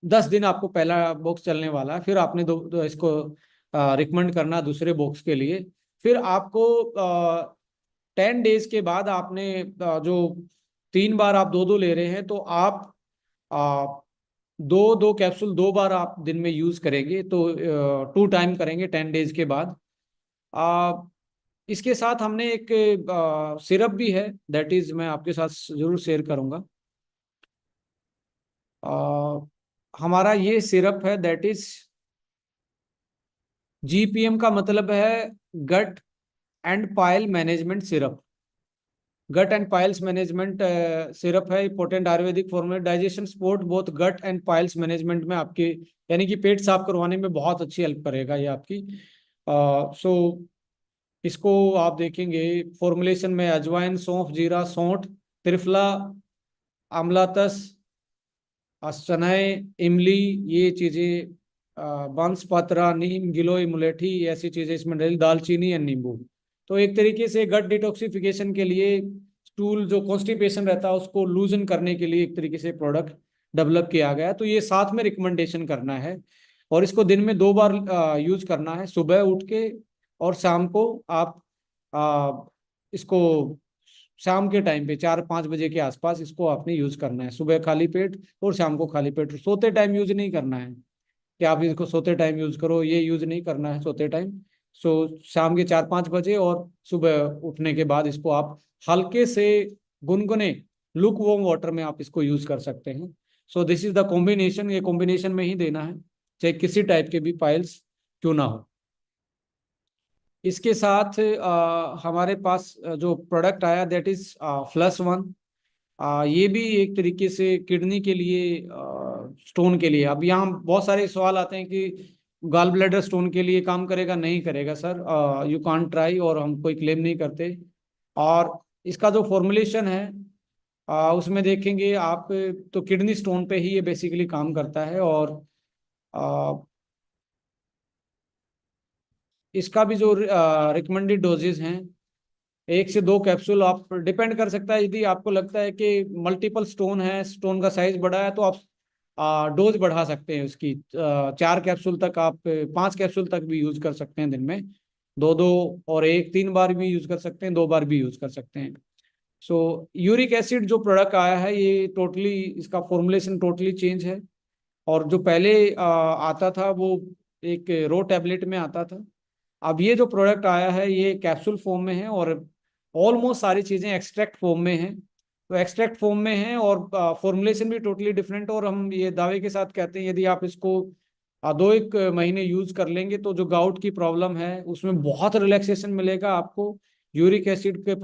10 दिन आपको पहला बॉक्स चलने वाला है, फिर आपने दो इसको रिकमेंड करना दूसरे बॉक्स के लिए। फिर आपको 10 डेज के बाद आपने जो 3 बार आप दो दो ले रहे हैं, तो आप आ, दो दो कैप्सूल 2 बार आप दिन में यूज करेंगे, तो 2 टाइम करेंगे 10 डेज के बाद। आ, इसके साथ हमने एक सिरप भी है, दैट इज मैं आपके साथ जरूर शेयर करूंगा। आ, हमारा ये सिरप है, दैट इज जीपीएम का मतलब है gut and pile management syrup. Gut and piles management syrup है, potent Ayurvedic formula, digestion support both gut and piles management में आपके, यानी कि पेट साफ करवाने में बहुत अच्छी हेल्प करेगा ये आपकी। सो इसको आप देखेंगे फॉर्मुलेशन में अजवाइन, सौंफ, जीरा, सौंठ, त्रिफला, आमलातस, सनई, इमली, ये चीज़ें, बांसपत्रा, नीम, गिलोय, मुलेठी, ऐसी चीज़ें इसमें डली, दालचीनी या नींबू। तो एक तरीके से गट डिटॉक्सिफिकेशन के लिए, स्टूल जो कॉन्स्टिपेशन रहता है उसको लूजन करने के लिए एक तरीके से प्रोडक्ट डेवलप किया गया है। तो ये साथ में रिकमेंडेशन करना है, और इसको दिन में 2 बार यूज करना है, सुबह उठ के और शाम को। आप इसको शाम के टाइम पे 4-5 बजे के आसपास इसको आपने यूज करना है, सुबह खाली पेट और शाम को खाली पेट। सोते टाइम यूज नहीं करना है कि आप इसको सोते टाइम यूज करो, ये यूज नहीं करना है सोते टाइम। सो शाम के 4-5 बजे और सुबह उठने के बाद इसको आप हल्के से गुनगुने लुक वार्म वाटर में आप इसको यूज कर सकते हैं। So this is the combination, ये कॉम्बिनेशन में ही देना है, चाहे किसी टाइप के भी पाइल्स क्यों ना हो। इसके साथ हमारे पास जो प्रोडक्ट आया, दैट इज +1। ये भी एक तरीके से किडनी के लिए, स्टोन के लिए। अब यहाँ बहुत सारे सवाल आते हैं कि गॉल ब्लैडर स्टोन के लिए काम करेगा, नहीं करेगा सर, यू कांट ट्राई, और हम कोई क्लेम नहीं करते। और इसका जो फॉर्मुलेशन है उसमें देखेंगे आप, तो किडनी स्टोन पे ही ये बेसिकली काम करता है। और इसका भी जो रिकमेंडेड डोजेज हैं, 1 से 2 कैप्सूल, आप डिपेंड कर सकता है। यदि आपको लगता है कि मल्टीपल स्टोन है, स्टोन का साइज बड़ा है, तो आप डोज बढ़ा सकते हैं उसकी। 4 कैप्सूल तक, आप 5 कैप्सूल तक भी यूज कर सकते हैं दिन में, दो दो, और 3 बार भी यूज कर सकते हैं, 2 बार भी यूज कर सकते हैं। सो यूरिक एसिड जो प्रोडक्ट आया है, ये टोटली इसका फॉर्मुलेशन टोटली चेंज है। और जो पहले आता था वो एक रो टैबलेट में आता था। अब ये जो प्रोडक्ट आया है ये कैप्सूल फॉर्म में है, और ऑलमोस्ट सारी चीज़ें एक्सट्रैक्ट फॉर्म में हैं। तो एक्सट्रैक्ट फॉर्म में है, और फॉर्मुलेशन भी टोटली डिफरेंट। और हम ये दावे के साथ कहते हैं, यदि आप इसको 2-1 महीने यूज कर लेंगे, तो जो गाउट की प्रॉब्लम है उसमें बहुत रिलैक्सेशन मिलेगा आपको। यूरिक एसिड के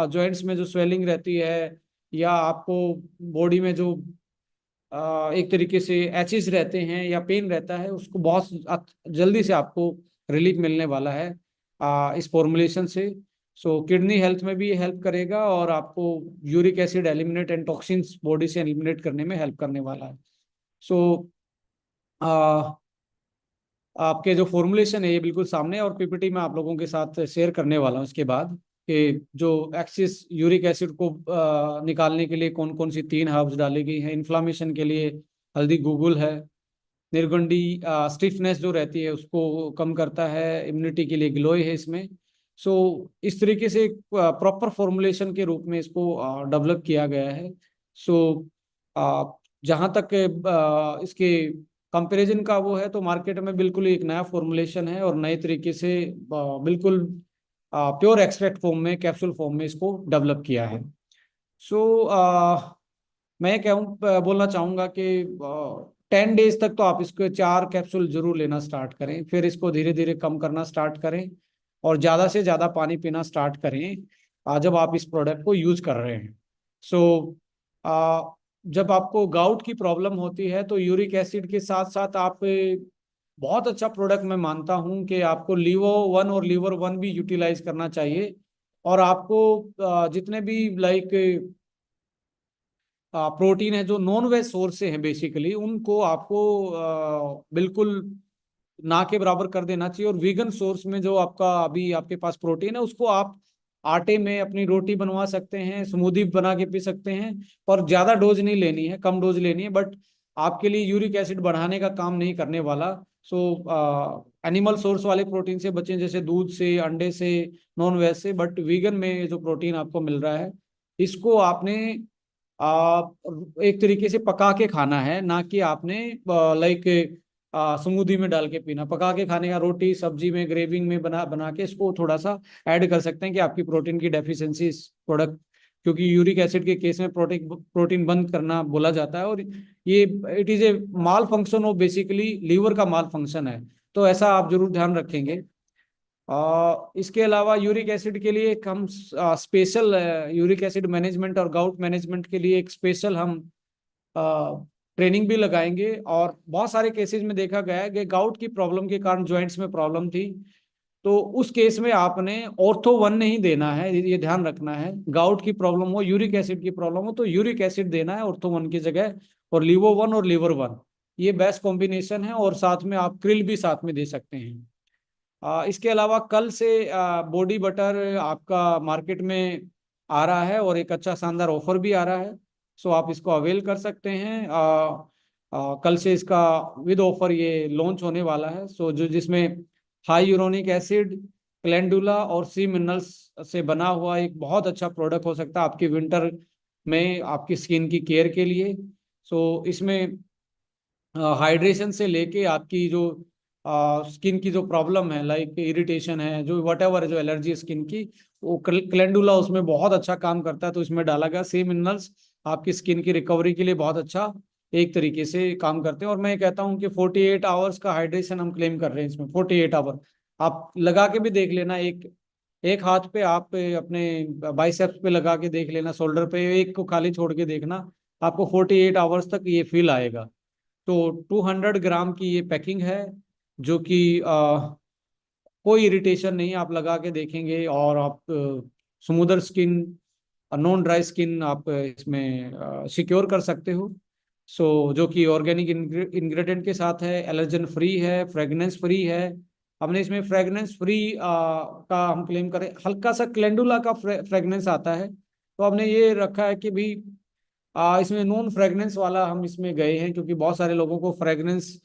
जॉइंट्स में जो स्वेलिंग रहती है, या आपको बॉडी में जो एक तरीके से एचेस रहते हैं या पेन रहता है, उसको बहुत जल्दी से आपको रिलीफ मिलने वाला है इस फॉर्मुलेशन से। सो किडनी हेल्थ में भी ये हेल्प करेगा और आपको uric acid eliminate and toxins body से एलिमिनेट करने में हेल्प करने वाला है। सो आपके जो फॉर्मुलेशन है ये बिल्कुल सामने है और पीपीटी में आप लोगों के साथ शेयर करने वाला हूँ इसके बाद, कि जो एक्सिस यूरिक एसिड को निकालने के लिए कौन कौन सी 3 हर्ब्स डाली गई हैं। इन्फ्लामेशन के लिए हल्दी गुगुल है, निर्गुंडी स्टिफनेस जो रहती है उसको कम करता है, इम्यूनिटी के लिए गिलोय है इसमें। सो इस तरीके से प्रॉपर फॉर्मुलेशन के रूप में इसको डेवलप किया गया है। सो जहाँ तक इसके कंपैरिजन का वो है, तो मार्केट में बिल्कुल एक नया फॉर्मुलेशन है और नए तरीके से बिल्कुल प्योर एक्सट्रैक्ट फॉर्म में, कैप्सूल फॉर्म में इसको डेवलप किया है। सो मैं बोलना चाहूँगा कि 10 डेज तक तो आप इसको 4 कैप्सूल जरूर लेना स्टार्ट करें, फिर इसको धीरे धीरे कम करना स्टार्ट करें और ज़्यादा से ज़्यादा पानी पीना स्टार्ट करें जब आप इस प्रोडक्ट को यूज़ कर रहे हैं। सो जब आपको गाउट की प्रॉब्लम होती है तो यूरिक एसिड के साथ साथ आप बहुत अच्छा प्रोडक्ट मैं मानता हूं कि आपको लीवो 1 और लीवर 1 भी यूटिलाइज करना चाहिए। और आपको जितने भी लाइक प्रोटीन है जो नॉन वेज सोर्स से हैं बेसिकली, उनको आपको बिल्कुल ना के बराबर कर देना चाहिए। और वीगन सोर्स में जो आपका अभी आपके पास प्रोटीन है उसको आप आटे में अपनी रोटी बनवा सकते हैं, स्मूदी बना के पी सकते हैं। और ज्यादा डोज नहीं लेनी है, कम डोज लेनी है, बट आपके लिए यूरिक एसिड बढ़ाने का काम नहीं करने वाला। सो एनिमल सोर्स वाले प्रोटीन से बचें, जैसे दूध से, अंडे से, नॉन वेज से। बट वीगन में जो प्रोटीन आपको मिल रहा है इसको आपने एक तरीके से पका के खाना है, ना कि आपने लाइक स्मूदी में डाल के पीना। पका के खाने का, रोटी सब्जी में ग्रेविंग में बना बना के इसको थोड़ा सा ऐड कर सकते हैं कि आपकी प्रोटीन की डेफिशिएंसी इस प्रोडक्ट, क्योंकि यूरिक एसिड के केस में प्रोटीन प्रोटीन बंद करना बोला जाता है और ये it is a malfunction of basically liver का माल फंक्शन है। तो ऐसा आप जरूर ध्यान रखेंगे। इसके अलावा यूरिक एसिड के लिए एक हम स्पेशल यूरिक एसिड मैनेजमेंट और गाउट मैनेजमेंट के लिए एक स्पेशल हम ट्रेनिंग भी लगाएंगे। और बहुत सारे केसेस में देखा गया है कि गाउट की प्रॉब्लम के कारण जॉइंट्स में प्रॉब्लम थी, तो उस केस में आपने ऑर्थो 1 नहीं देना है, ये ध्यान रखना है। गाउट की प्रॉब्लम हो, यूरिक एसिड की प्रॉब्लम हो, तो यूरिक एसिड देना है ऑर्थो 1 की जगह, और लीवो 1 और लीवर 1 ये बेस्ट कॉम्बिनेशन है। और साथ में आप क्रिल भी साथ में दे सकते हैं। इसके अलावा कल से बॉडी बटर आपका मार्केट में आ रहा है और एक अच्छा शानदार ऑफर भी आ रहा है। सो आप इसको अवेल कर सकते हैं। कल से इसका विद ऑफर ये लॉन्च होने वाला है। सो जो जिसमें हाई यूरोनिक एसिड, कैलेंडुला और सी मिनरल्स से बना हुआ एक बहुत अच्छा प्रोडक्ट हो सकता है आपके विंटर में आपकी स्किन की केयर के लिए। सो इसमें हाइड्रेशन से लेके आपकी जो स्किन की जो प्रॉब्लम है, लाइक इरिटेशन है, जो वट एवर जो एलर्जी स्किन की, वो कैलेंडुला उसमें बहुत अच्छा काम करता है। तो इसमें डाला गया सी मिनरल्स आपकी स्किन की रिकवरी के लिए बहुत अच्छा एक तरीके से काम करते हैं। और मैं कहता हूँ कि 48 आवर्स का हाइड्रेशन हम क्लेम कर रहे हैं इसमें। 48 आवर आप लगा के भी देख लेना, एक एक हाथ पे आप अपने बाइसेप्स पे लगा के देख लेना, शोल्डर पे एक को खाली छोड़ के देखना, आपको 48 आवर्स तक ये फील आएगा। तो 200 ग्राम की ये पैकिंग है, जो कि कोई इरिटेशन नहीं, आप लगा के देखेंगे और आप smoother skin, non dry skin आप इसमें सिक्योर कर सकते हो। सो जो कि ऑर्गेनिक इंग्रेडिएंट के साथ है, एलर्जन फ्री है, फ्रेगनेंस फ्री है। हमने इसमें फ्रेगनेंस फ्री का हम क्लेम करें, हल्का सा कैलेंडुला का फ्रेगनेंस आता है, तो हमने ये रखा है कि भी इसमें नॉन फ्रेगनेंस वाला हम इसमें गए हैं, क्योंकि बहुत सारे लोगों को फ्रेगनेंस,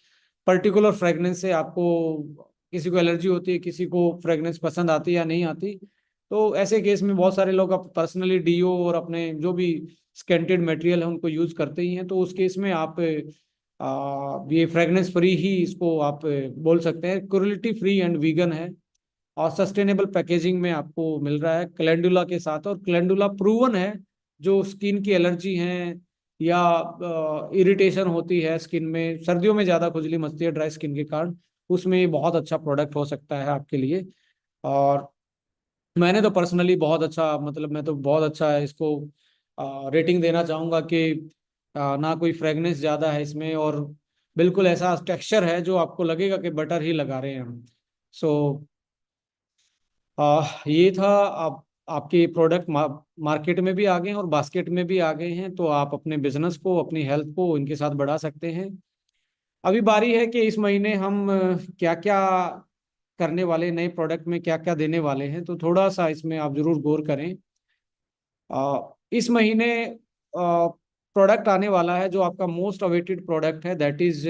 पर्टिकुलर फ्रेगनेंस से आपको, किसी को एलर्जी होती है, किसी को फ्रेगनेंस पसंद आती है या नहीं आती। तो ऐसे केस में बहुत सारे लोग पर्सनली डीओ और अपने जो भी स्केंटेड मटेरियल है उनको यूज करते ही हैं। तो उस केस में आप ये फ्रेगनेंस फ्री ही इसको आप बोल सकते हैं। क्रुएल्टी फ्री एंड वीगन है और सस्टेनेबल पैकेजिंग में आपको मिल रहा है कैलेंडुला के साथ। और कैलेंडुला प्रूवन है, जो स्किन की एलर्जी है या इरिटेशन होती है स्किन में, सर्दियों में ज़्यादा खुजली मचती है ड्राई स्किन के कारण, उसमें ये बहुत अच्छा प्रोडक्ट हो सकता है आपके लिए। और मैंने तो पर्सनली बहुत अच्छा, मतलब मैं तो बहुत अच्छा इसको रेटिंग देना चाहूँगा कि ना कोई फ्रेगनेंस ज़्यादा है इसमें, और बिल्कुल ऐसा टेक्सचर है जो आपको लगेगा कि बटर ही लगा रहे हैं हम। सो ये था। आप आपके प्रोडक्ट मार्केट में भी आ गए हैं और बास्केट में भी आ गए हैं, तो आप अपने बिजनेस को, अपनी हेल्थ को इनके साथ बढ़ा सकते हैं। अभी बारी है कि इस महीने हम क्या क्या करने वाले, नए प्रोडक्ट में क्या क्या देने वाले हैं, तो थोड़ा सा इसमें आप जरूर गौर करें। इस महीने प्रोडक्ट आने वाला है जो आपका मोस्ट अवेटेड प्रोडक्ट है, दैट इज